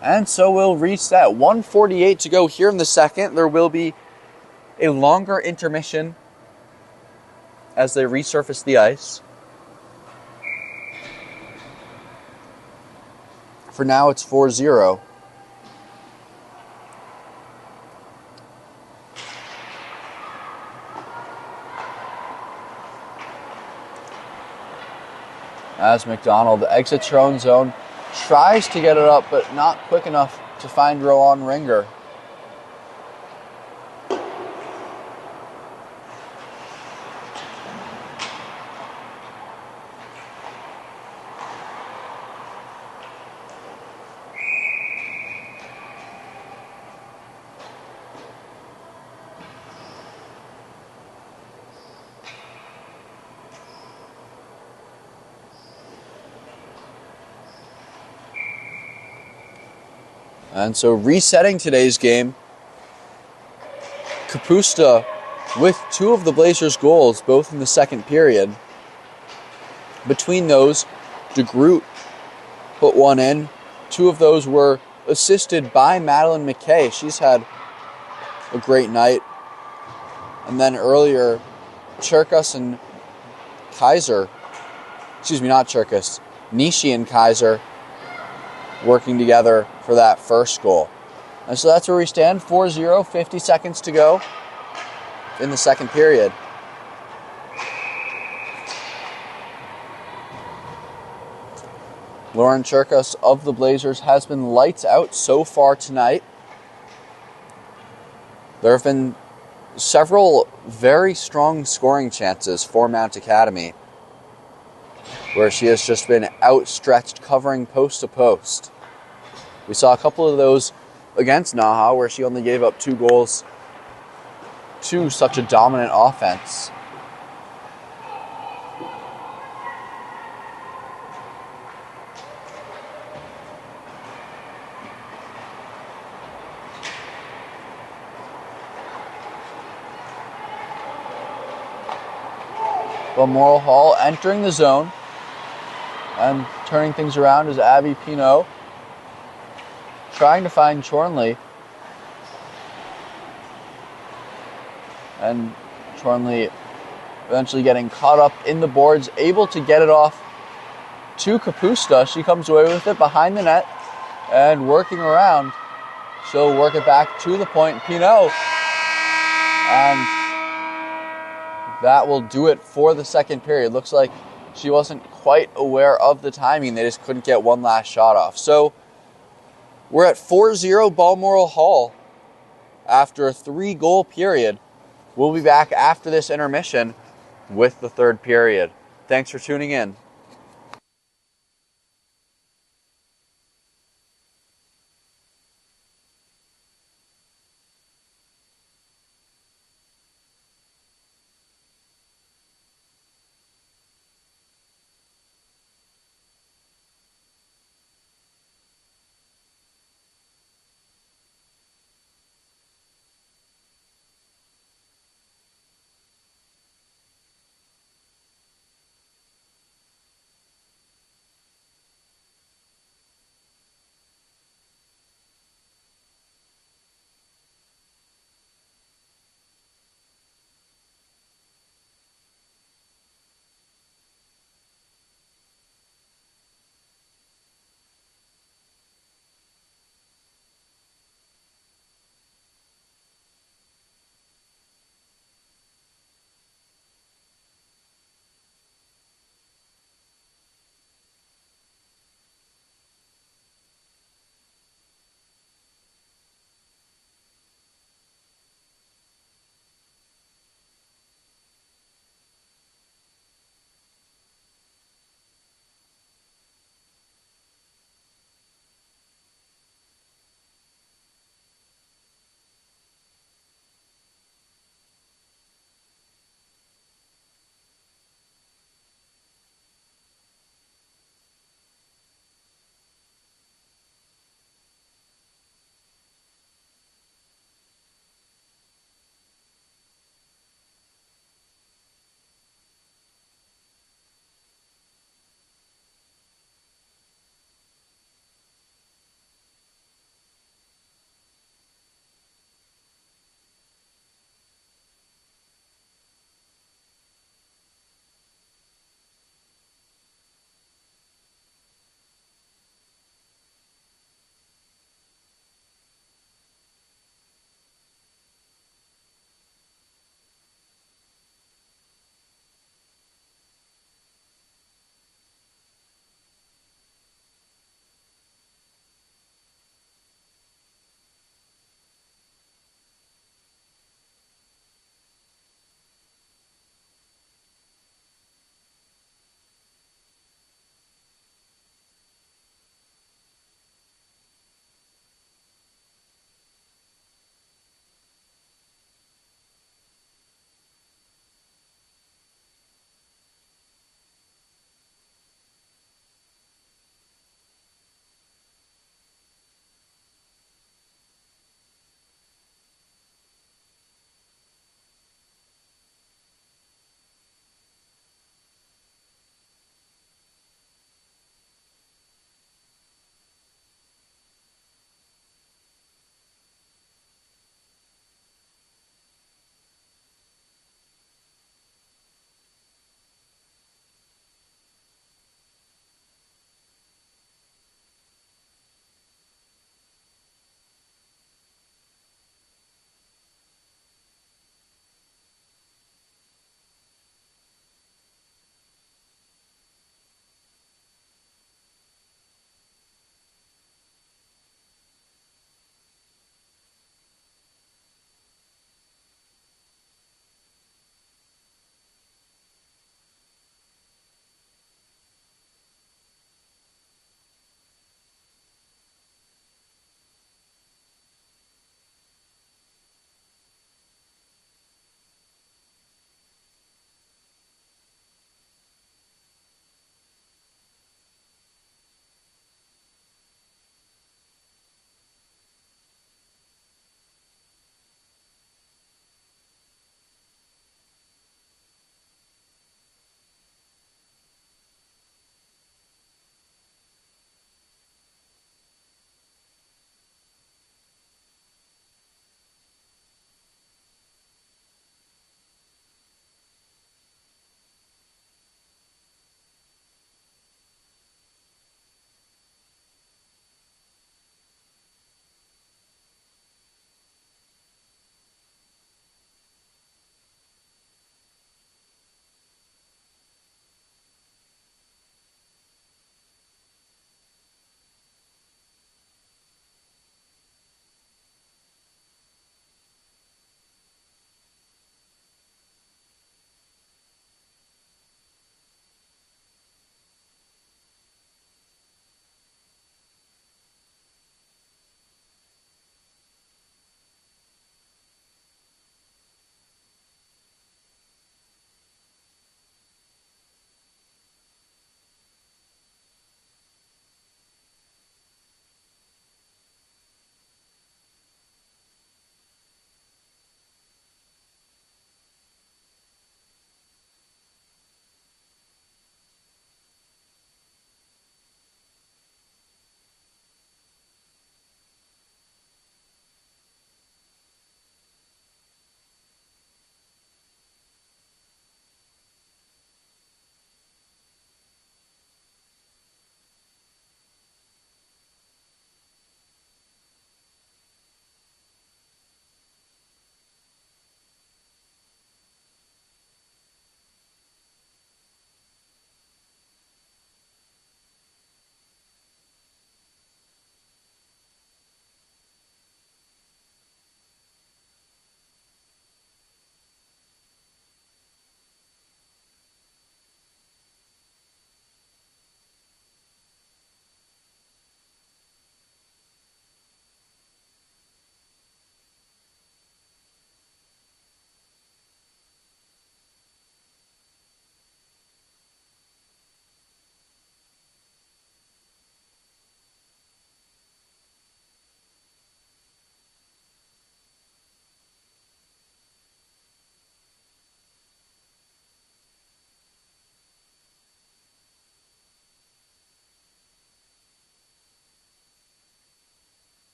And so we'll reset. 1:48 to go here in the second. There will be a longer intermission as they resurface the ice. For now, it's 4-0. As McDonald exits her own zone, tries to get it up, but not quick enough to find Rowan Ringer. And so resetting today's game, Kapusta with two of the Blazers' goals, both in the second period. Between those, DeGroot put one in. Two of those were assisted by Madeline McKay. She's had a great night. And then earlier, Cherkas and Kaiser, not Cherkas, Nishi and Kaiser working together for that first goal. And so that's where we stand, 4-0, 50 seconds to go in the second period. Lauren Cherkas of the Blazers has been lights out so far tonight. There have been several very strong scoring chances for Mount Academy, where she has just been outstretched, covering post to post. We saw a couple of those against Naha, where she only gave up 2 goals to such a dominant offense. Balmoral Hall entering the zone and turning things around is Abby Pino, trying to find Chornley. And Chornley eventually getting caught up in the boards, able to get it off to Kapusta. She comes away with it behind the net and working around. She'll work it back to the point. Pino. And that will do it for the second period. Looks like she wasn't quite aware of the timing. They just couldn't get one last shot off. So we're at 4-0 Balmoral Hall after a 3-goal period. We'll be back after this intermission with the third period. Thanks for tuning in.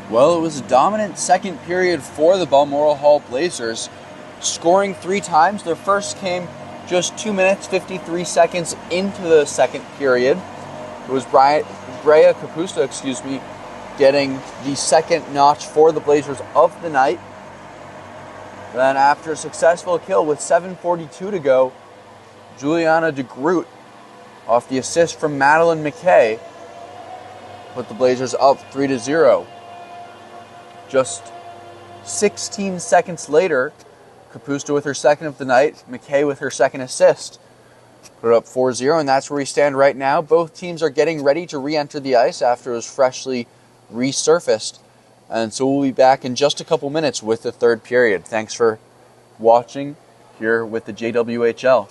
Well, it was a dominant second period for the Balmoral Hall Blazers, scoring 3 times. Their first came just 2 minutes, 53 seconds into the second period. It was Brea Capusta, getting the second notch for the Blazers of the night. Then after a successful kill with 7:42 to go, Juliana DeGroot, off the assist from Madeline McKay, put the Blazers up 3-0. Just 16 seconds later, Capusta with her second of the night, McKay with her second assist, put it up 4-0, and that's where we stand right now. Both teams are getting ready to re-enter the ice after it was freshly resurfaced. And so we'll be back in just a couple minutes with the third period. Thanks for watching here with the JWHL.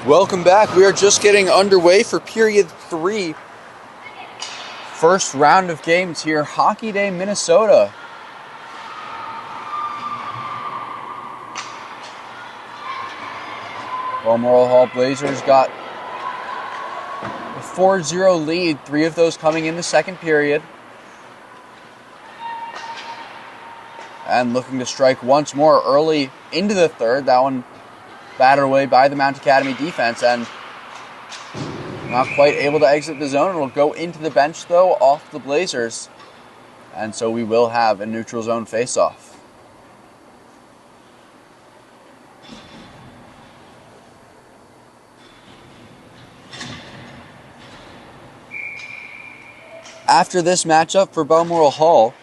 Welcome back. We are just getting underway for period 3. First round of games here, Hockey Day, Minnesota. Balmoral Hall Blazers got a 4-0 lead, 3 of those coming in the second period. And looking to strike once more early into the third. That one batted away by the Mount Academy defense and not quite able to exit the zone. It'll go into the bench, though, off the Blazers. And so we will have a neutral zone faceoff. After this matchup for Balmoral Hall,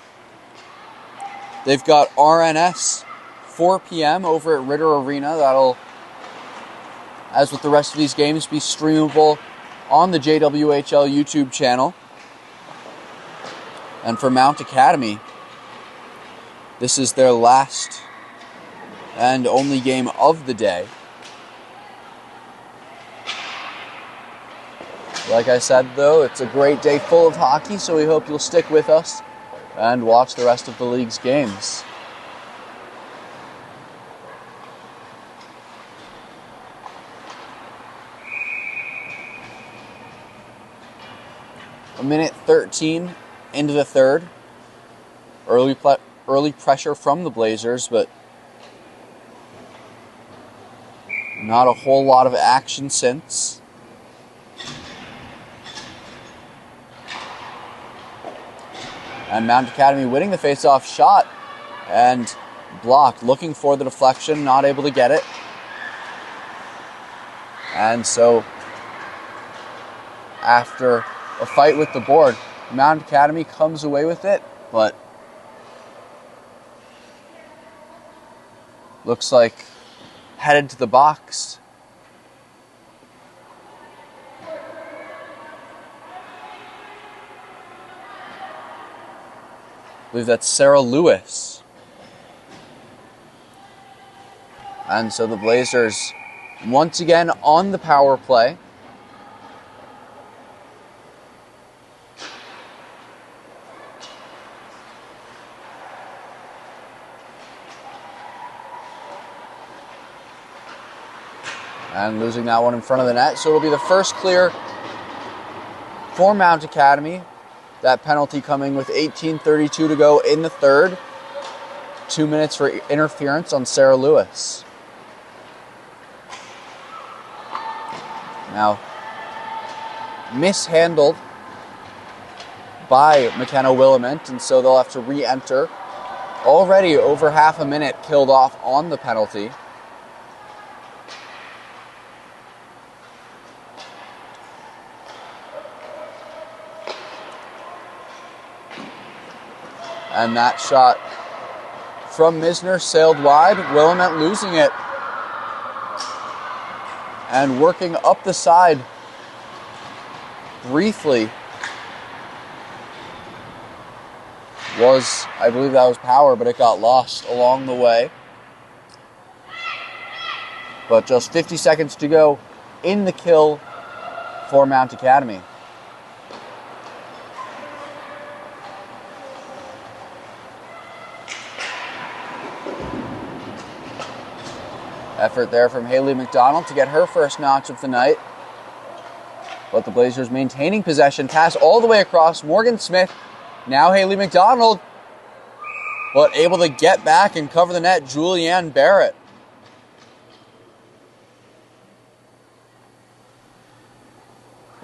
they've got RNS 4 p.m. over at Ritter Arena. That'll, as with the rest of these games, be streamable on the JWHL YouTube channel. And for Mount Academy, this is their last and only game of the day. Like I said, though, it's a great day full of hockey, so we hope you'll stick with us and watch the rest of the league's games. A minute 13 into the third. Early pressure from the Blazers, but not a whole lot of action since. And Mount Academy winning the face-off shot and blocked, looking for the deflection, not able to get it. And so, after a fight with the board, Mount Academy comes away with it, but looks like headed to the box. I believe that's Sarah Lewis. And so the Blazers once again on the power play. And losing that one in front of the net. So it'll be the first clear for Mount Academy. That penalty coming with 18:32 to go in the third. 2 minutes for interference on Sarah Lewis. Now, mishandled by McKenna Willamette, and so they'll have to re-enter. Already over half a minute killed off on the penalty. And that shot from Misner sailed wide. Willamette losing it. And working up the side briefly was, I believe that was Power, but it got lost along the way. But just 50 seconds to go in the kill for Mount Academy. Effort there from Haley McDonald to get her first notch of the night. But the Blazers maintaining possession. Pass all the way across. Morgan Smith. Now Haley McDonald. But able to get back and cover the net. Julianne Barrett.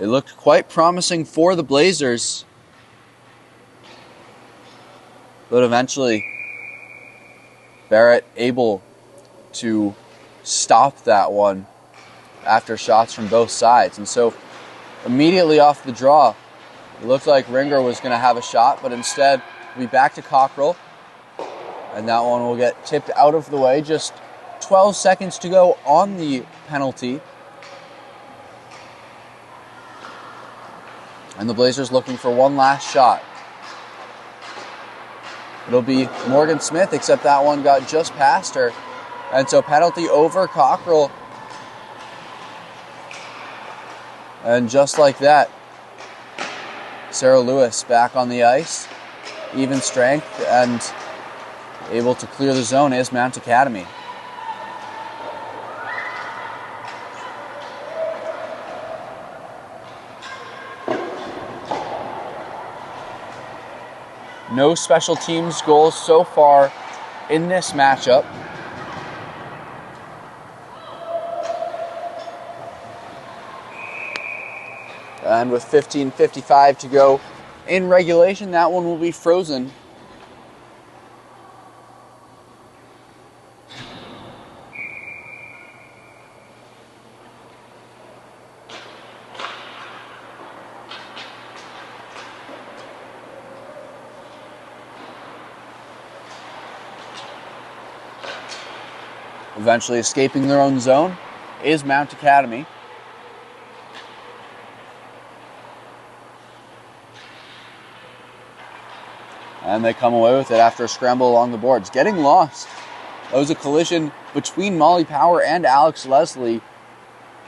It looked quite promising for the Blazers. But eventually, Barrett able to stop that one after shots from both sides. And so immediately off the draw, it looked like Ringer was going to have a shot, but instead we'll be back to Cockrell. And that one will get tipped out of the way. Just 12 seconds to go on the penalty. And the Blazers looking for one last shot. It'll be Morgan Smith, except that one got just past her. And so penalty over Cockrell. And just like that, Sarah Lewis back on the ice. Even strength and able to clear the zone is Mount Academy. No special teams goals so far in this matchup. And with 15:55 to go in regulation, that one will be frozen. Eventually escaping their own zone is Mount Academy. And they come away with it after a scramble along the boards. Getting lost. That was a collision between Molly Power and Alex Leslie,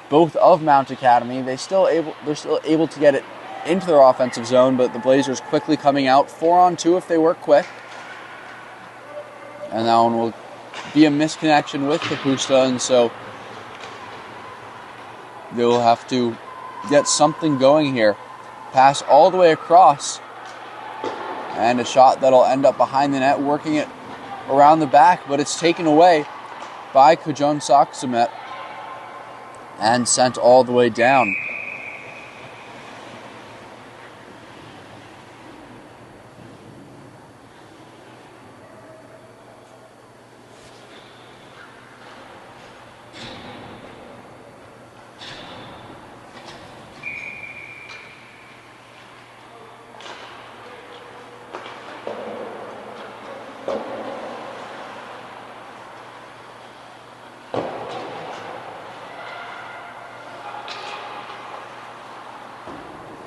both of Mount Academy. They're still able to get it into their offensive zone, but the Blazers quickly coming out 4-on-2 if they work quick. And that one will be a misconnection with Kapusta, and so they will have to get something going here. Pass all the way across. And a shot that'll end up behind the net, working it around the back, but it's taken away by Kajon Saksumet and sent all the way down.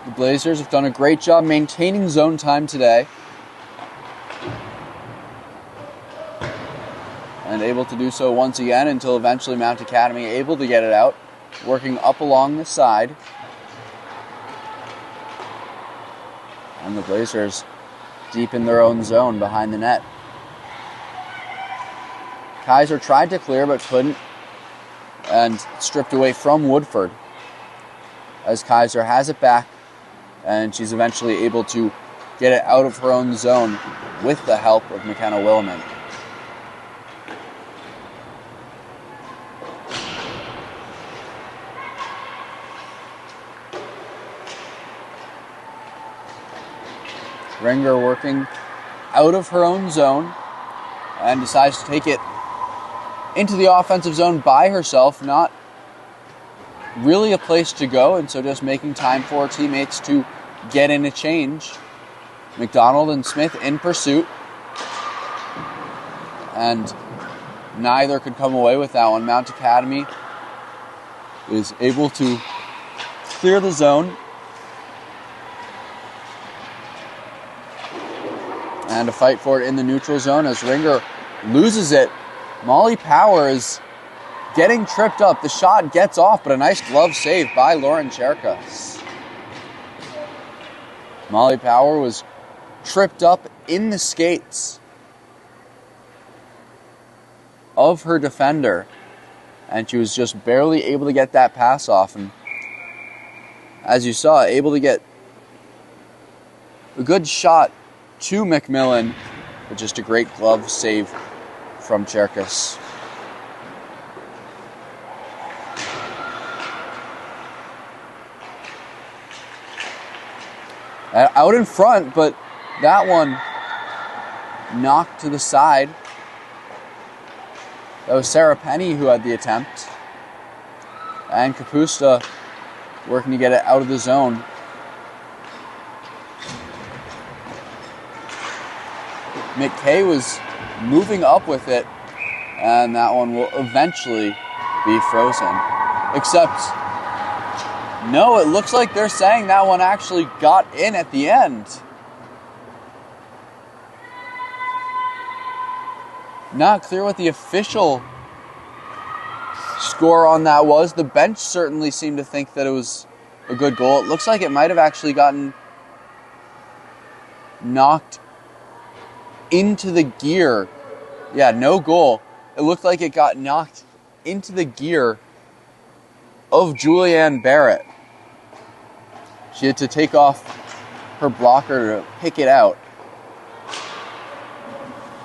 The Blazers have done a great job maintaining zone time today. And able to do so once again until eventually Mount Academy able to get it out. Working up along the side. And the Blazers deep in their own zone behind the net. Kaiser tried to clear but couldn't. And stripped away from Woodford. As Kaiser has it back. And she's eventually able to get it out of her own zone with the help of McKenna Williman. Ringer working out of her own zone and decides to take it into the offensive zone by herself. Not really a place to go, and so just making time for her teammates to get in a change. McDonald and Smith in pursuit. And neither could come away with that one. Mount Academy is able to clear the zone. And a fight for it in the neutral zone as Ringer loses it. Molly Power is getting tripped up. The shot gets off, but a nice glove save by Lauren Cherkas. Molly Power was tripped up in the skates of her defender, and she was just barely able to get that pass off. And as you saw, able to get a good shot to McMillan, but just a great glove save from Cherkas. Out in front, but that one knocked to the side. That was Sarah Penny who had the attempt. And Kapusta working to get it out of the zone. McKay was moving up with it, and that one will eventually be frozen. Except, no, it looks like they're saying that one actually got in at the end. Not clear what the official score on that was. The bench certainly seemed to think that it was a good goal. It looks like it might have actually gotten knocked into the gear. Yeah, no goal. It looked like it got knocked into the gear of Julianne Barrett. She had to take off her blocker to pick it out.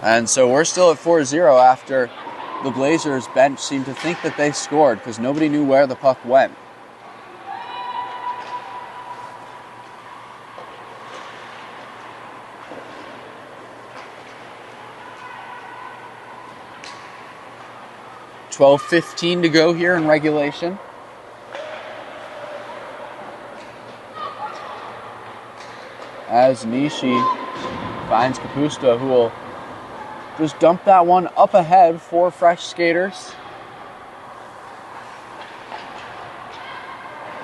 And so we're still at 4-0 after the Blazers bench seemed to think that they scored because nobody knew where the puck went. $12:15 to go here in regulation. As Nishi finds Kapusta, who will just dump that one up ahead for fresh skaters.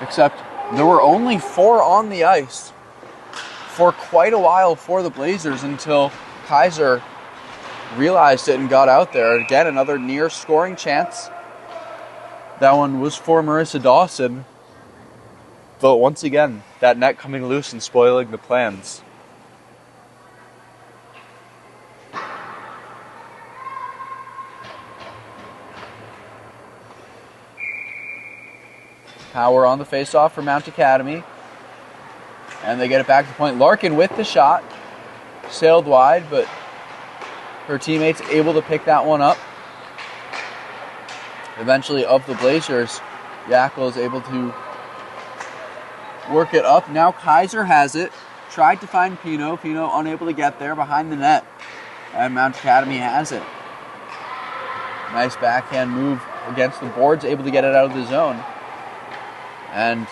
Except there were only 4 on the ice for quite a while for the Blazers until Kaiser realized it and got out there. Again, another near scoring chance. That one was for Marissa Dawson. But once again, that net coming loose and spoiling the plans. Power on the faceoff for Mount Academy. And they get it back to the point. Larkin with the shot. Sailed wide, but her teammates able to pick that one up. Eventually, of the Blazers, Yackel is able to work it up. Now Kaiser has it. Tried to find Pino. Pino unable to get there behind the net. And Mount Academy has it. Nice backhand move against the boards. Able to get it out of the zone. And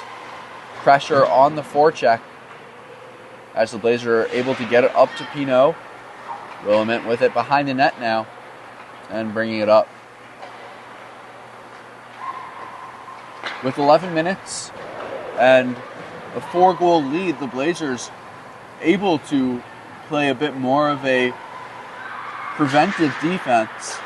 pressure on the forecheck as the Blazers are able to get it up to Pino. Willamette with it behind the net now and bringing it up. With 11 minutes and a 4-goal lead, the Blazers able to play a bit more of a preventive defense.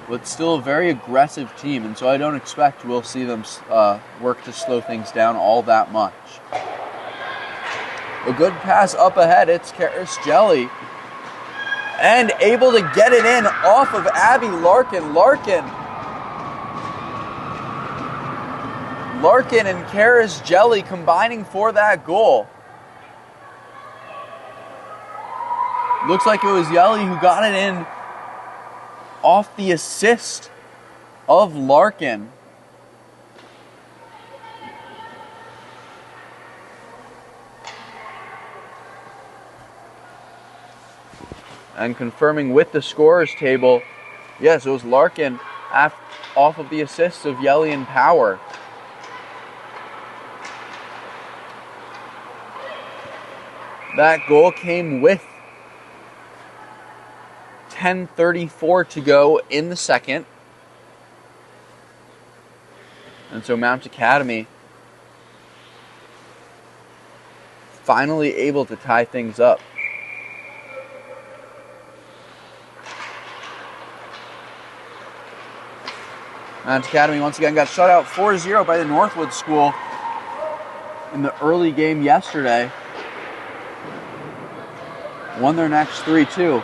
But still a very aggressive team, and so I don't expect we'll see them work to slow things down all that much. A good pass up ahead, it's Karis Jelly. And able to get it in off of Abby Larkin. Larkin and Karis Jelly combining for that goal. Looks like it was Jelly who got it in off the assist of Larkin. And confirming with the scorers table, yes, it was Larkin off of the assists of Yelly and Power. That goal came with 10:34 to go in the second. And so Mount Academy finally able to tie things up. Mount Academy once again got shut out 4-0 by the Northwood School in the early game yesterday. Won their next 3-2.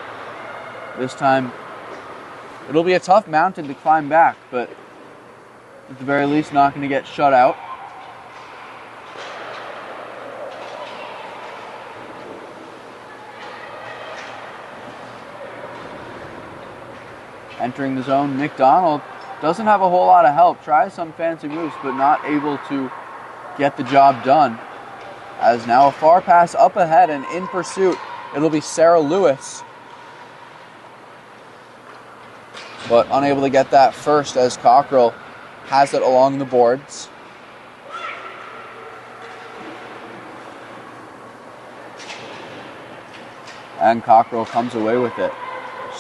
This time, it'll be a tough mountain to climb back, but at the very least, not going to get shut out. Entering the zone, McDonald doesn't have a whole lot of help. Tries some fancy moves, but not able to get the job done. As now a far pass up ahead and in pursuit, it'll be Sarah Lewis. But unable to get that first as Cockrell has it along the boards. And Cockrell comes away with it.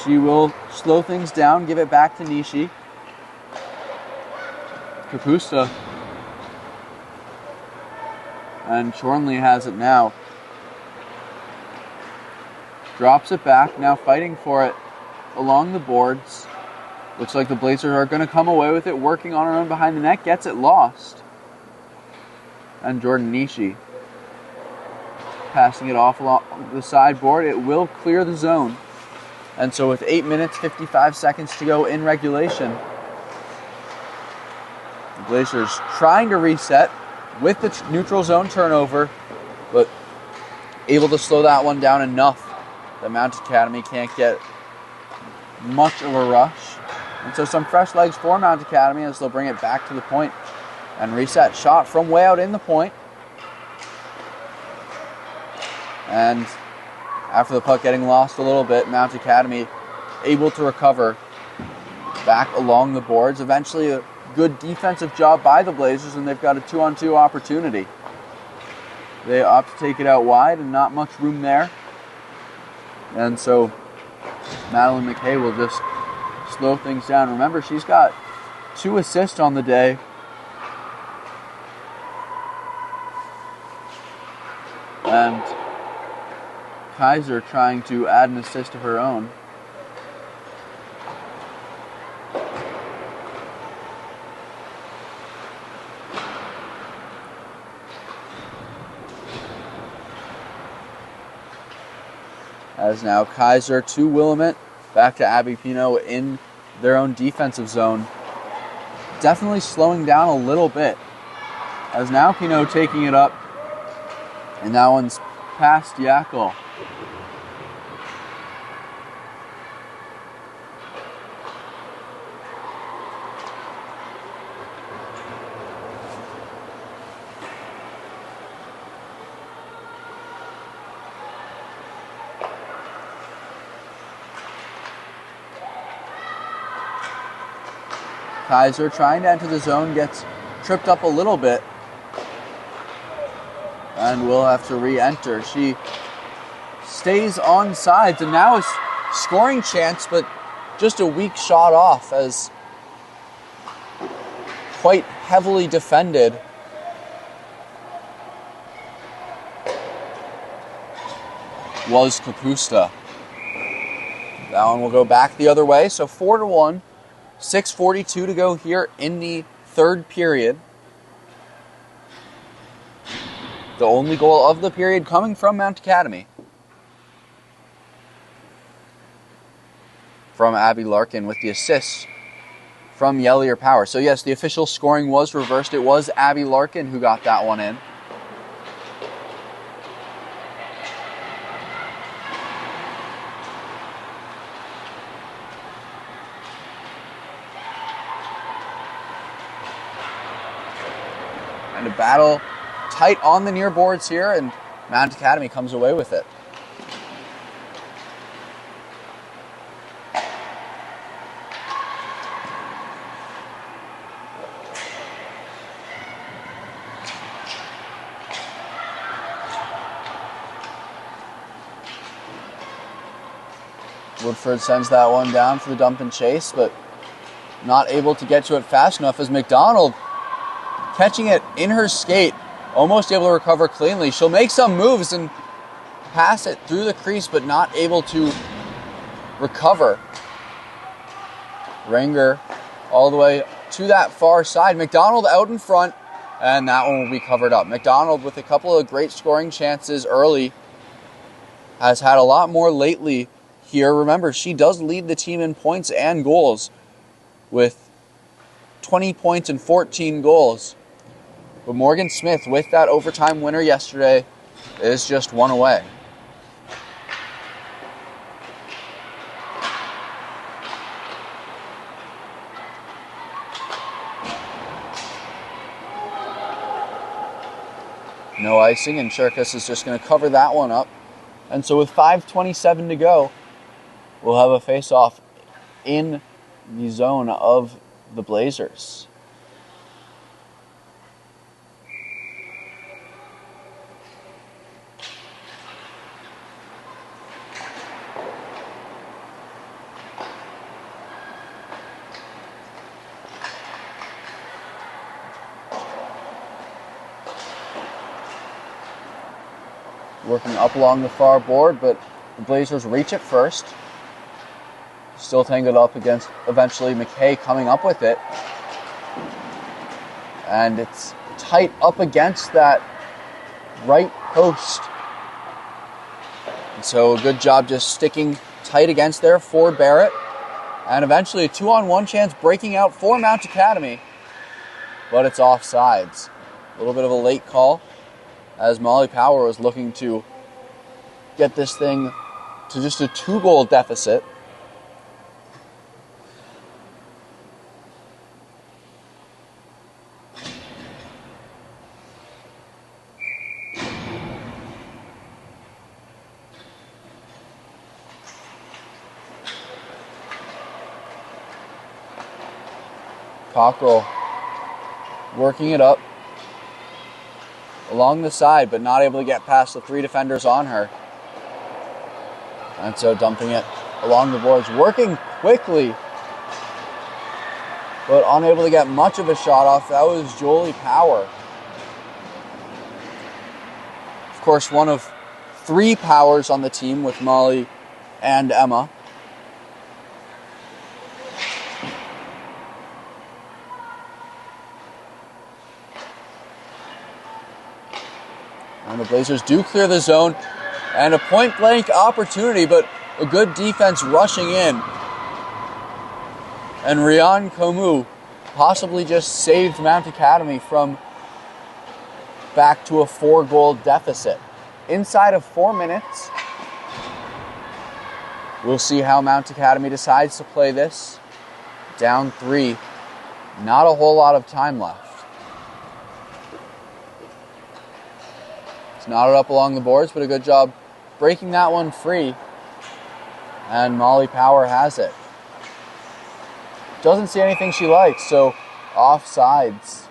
She will slow things down, give it back to Nishi. Kapusta. And Chornley has it now. Drops it back, now fighting for it along the boards. Looks like the Blazers are going to come away with it, working on her own behind the net, gets it lost. And Jordan Nishi passing it off along the sideboard. It will clear the zone. And so with 8 minutes, 55 seconds to go in regulation, the Blazers trying to reset with the neutral zone turnover, but able to slow that one down enough that Mount Academy can't get much of a rush. And so some fresh legs for Mount Academy as they'll bring it back to the point and reset. Shot from way out in the point. And after the puck getting lost a little bit, Mount Academy able to recover back along the boards. Eventually a good defensive job by the Blazers, and they've got a 2-on-2 opportunity. They opt to take it out wide and not much room there. And so Madeline McKay will just slow things down. Remember, she's got 2 assists on the day. And Kaiser trying to add an assist of her own. As now Kaiser to Willamette, back to Abby Pino in their own defensive zone. definitely slowing down a little bit. As now Kino taking it up, and that one's past Yakel. Kaiser trying to enter the zone, gets tripped up a little bit, and will have to re-enter. She stays on sides, and now is scoring chance, but just a weak shot off, as quite heavily defended. Was Kapusta. That one will go back the other way, so 4-1. 6:42 to go here in the third period. The only goal of the period coming from Mount Academy. From Abby Larkin with the assist from Yellier Power. So yes, the official scoring was reversed. It was Abby Larkin who got that one in. And a battle tight on the near boards here, and Mount Academy comes away with it. Woodford sends that one down for the dump and chase, but not able to get to it fast enough, as McDonald catching it in her skate, almost able to recover cleanly. She'll make some moves and pass it through the crease, but not able to recover. Ranger all the way to that far side. McDonald out in front, and that one will be covered up. McDonald, with a couple of great scoring chances early, has had a lot more lately here. Remember, she does lead the team in points and goals with 20 points and 14 goals. But Morgan Smith, with that overtime winner yesterday, is just one away. No icing, and Cherkis is just going to cover that one up. And so with 5:27 to go, we'll have a face-off in the zone of the Blazers. Working up along the far board, but the Blazers reach it first. Still tangled up against, eventually, McKay coming up with it. And it's tight up against that right post. And so a good job just sticking tight against there for Barrett. And eventually a 2-on-1 chance breaking out for Mount Academy. But it's offsides. A little bit of a late call, as Molly Power was looking to get this thing to just a 2-goal deficit. Cockrell working it up along the side, but not able to get past the 3 defenders on her. And so dumping it along the boards, working quickly, but unable to get much of a shot off. That was Jolie Power. Of course, one of 3 Powers on the team with Molly and Emma. And the Blazers do clear the zone, and a point-blank opportunity, but a good defense rushing in. And Rian Komu possibly just saved Mount Academy from back to a 4-goal deficit. Inside of 4 minutes, we'll see how Mount Academy decides to play this. Down 3, not a whole lot of time left. It's knotted up along the boards, but a good job breaking that one free. And Molly Power has it. Doesn't see anything she likes, so offsides.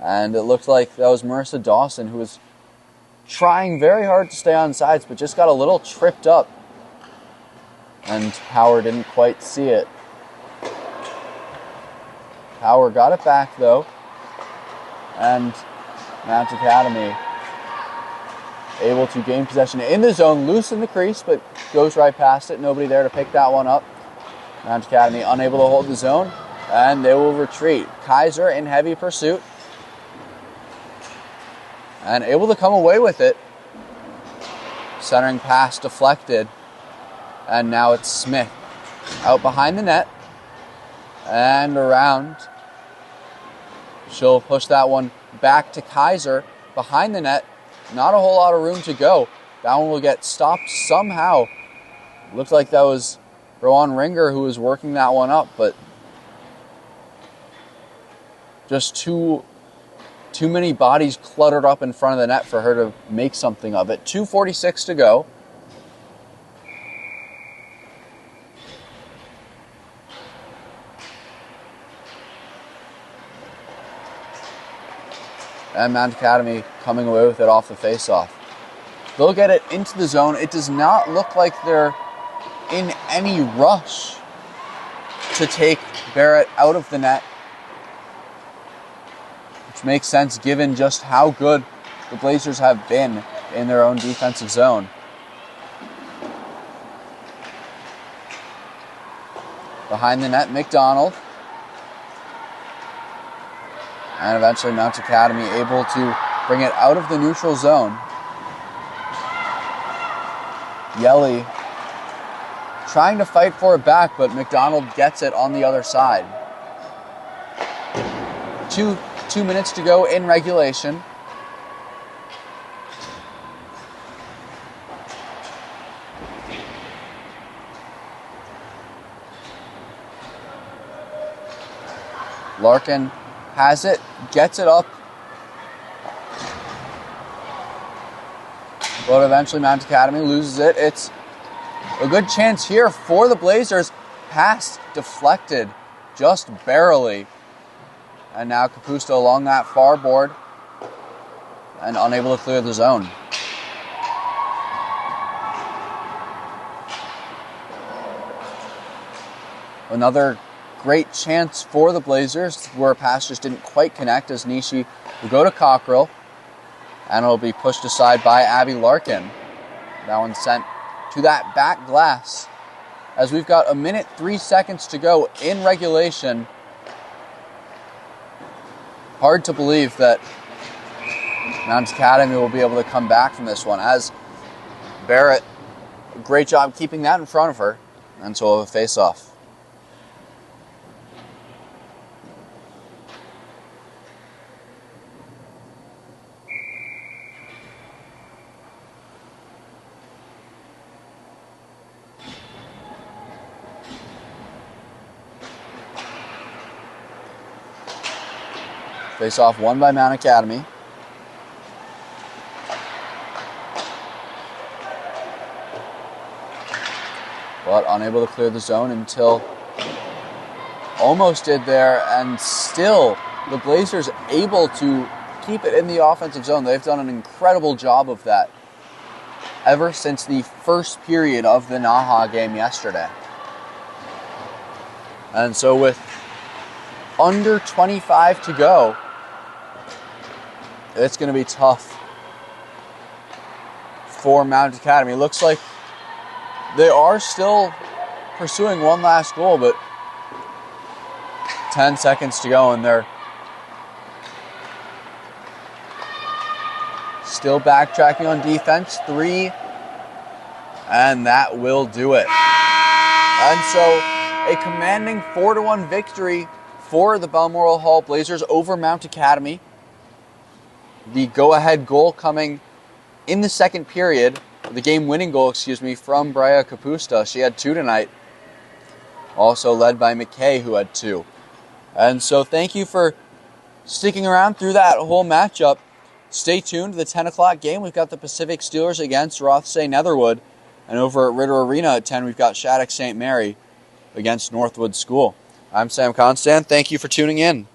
And it looked like that was Marissa Dawson, who was trying very hard to stay on sides, but just got a little tripped up. And Power didn't quite see it. Power got it back, though. And Mount Academy able to gain possession in the zone, loose in the crease, but goes right past it. Nobody there to pick that one up. Mount Academy unable to hold the zone, and they will retreat. Kaiser in heavy pursuit, and able to come away with it. Centering pass deflected, and now it's Smith out behind the net and around. She'll push that one back to Kaiser behind the net. Not a whole lot of room to go. That one will get stopped somehow. Looks like that was Rowan Ringer who was working that one up, but just too many bodies cluttered up in front of the net for her to make something of it. 2:46 to go. And Mount Academy coming away with it off the face-off. They'll get it into the zone. It does not look like they're in any rush to take Barrett out of the net, which makes sense given just how good the Blazers have been in their own defensive zone. Behind the net, McDonald. And eventually Mount Academy able to bring it out of the neutral zone. Yelly trying to fight for it back, but McDonald gets it on the other side. Two minutes to go in regulation. Larkin has it, gets it up. But eventually Mount Academy loses it. It's a good chance here for the Blazers. Pass deflected just barely. And now Capusto along that far board and unable to clear the zone. Another great chance for the Blazers where a pass just didn't quite connect as Nishi will go to Cockrell. And it'll be pushed aside by Abby Larkin. That one sent to that back glass as we've got 1:03 to go in regulation. Hard to believe that Mount Academy will be able to come back from this one as Barrett, great job keeping that in front of her, and so we'll have a face-off. Face-off won by Mount Academy. But unable to clear the zone until almost did there, and still the Blazers able to keep it in the offensive zone. They've done an incredible job of that ever since the first period of the Naha game yesterday. And so with under 25 to go, it's going to be tough for Mount Academy. Looks like they are still pursuing one last goal, but 10 seconds to go, and they're still backtracking on defense. 3 And that will do it. And so a commanding 4-1 victory for the Balmoral Hall Blazers over Mount Academy. The go-ahead goal coming in the second period, the game-winning goal, from Bria Kapusta. She had 2 tonight, also led by McKay, who had 2. And so thank you for sticking around through that whole matchup. Stay tuned to the 10 o'clock game. We've got the Pacific Steelers against Rothsay Netherwood. And over at Ritter Arena at 10, we've got Shattuck St. Mary against Northwood School. I'm Sam Constant. Thank you for tuning in.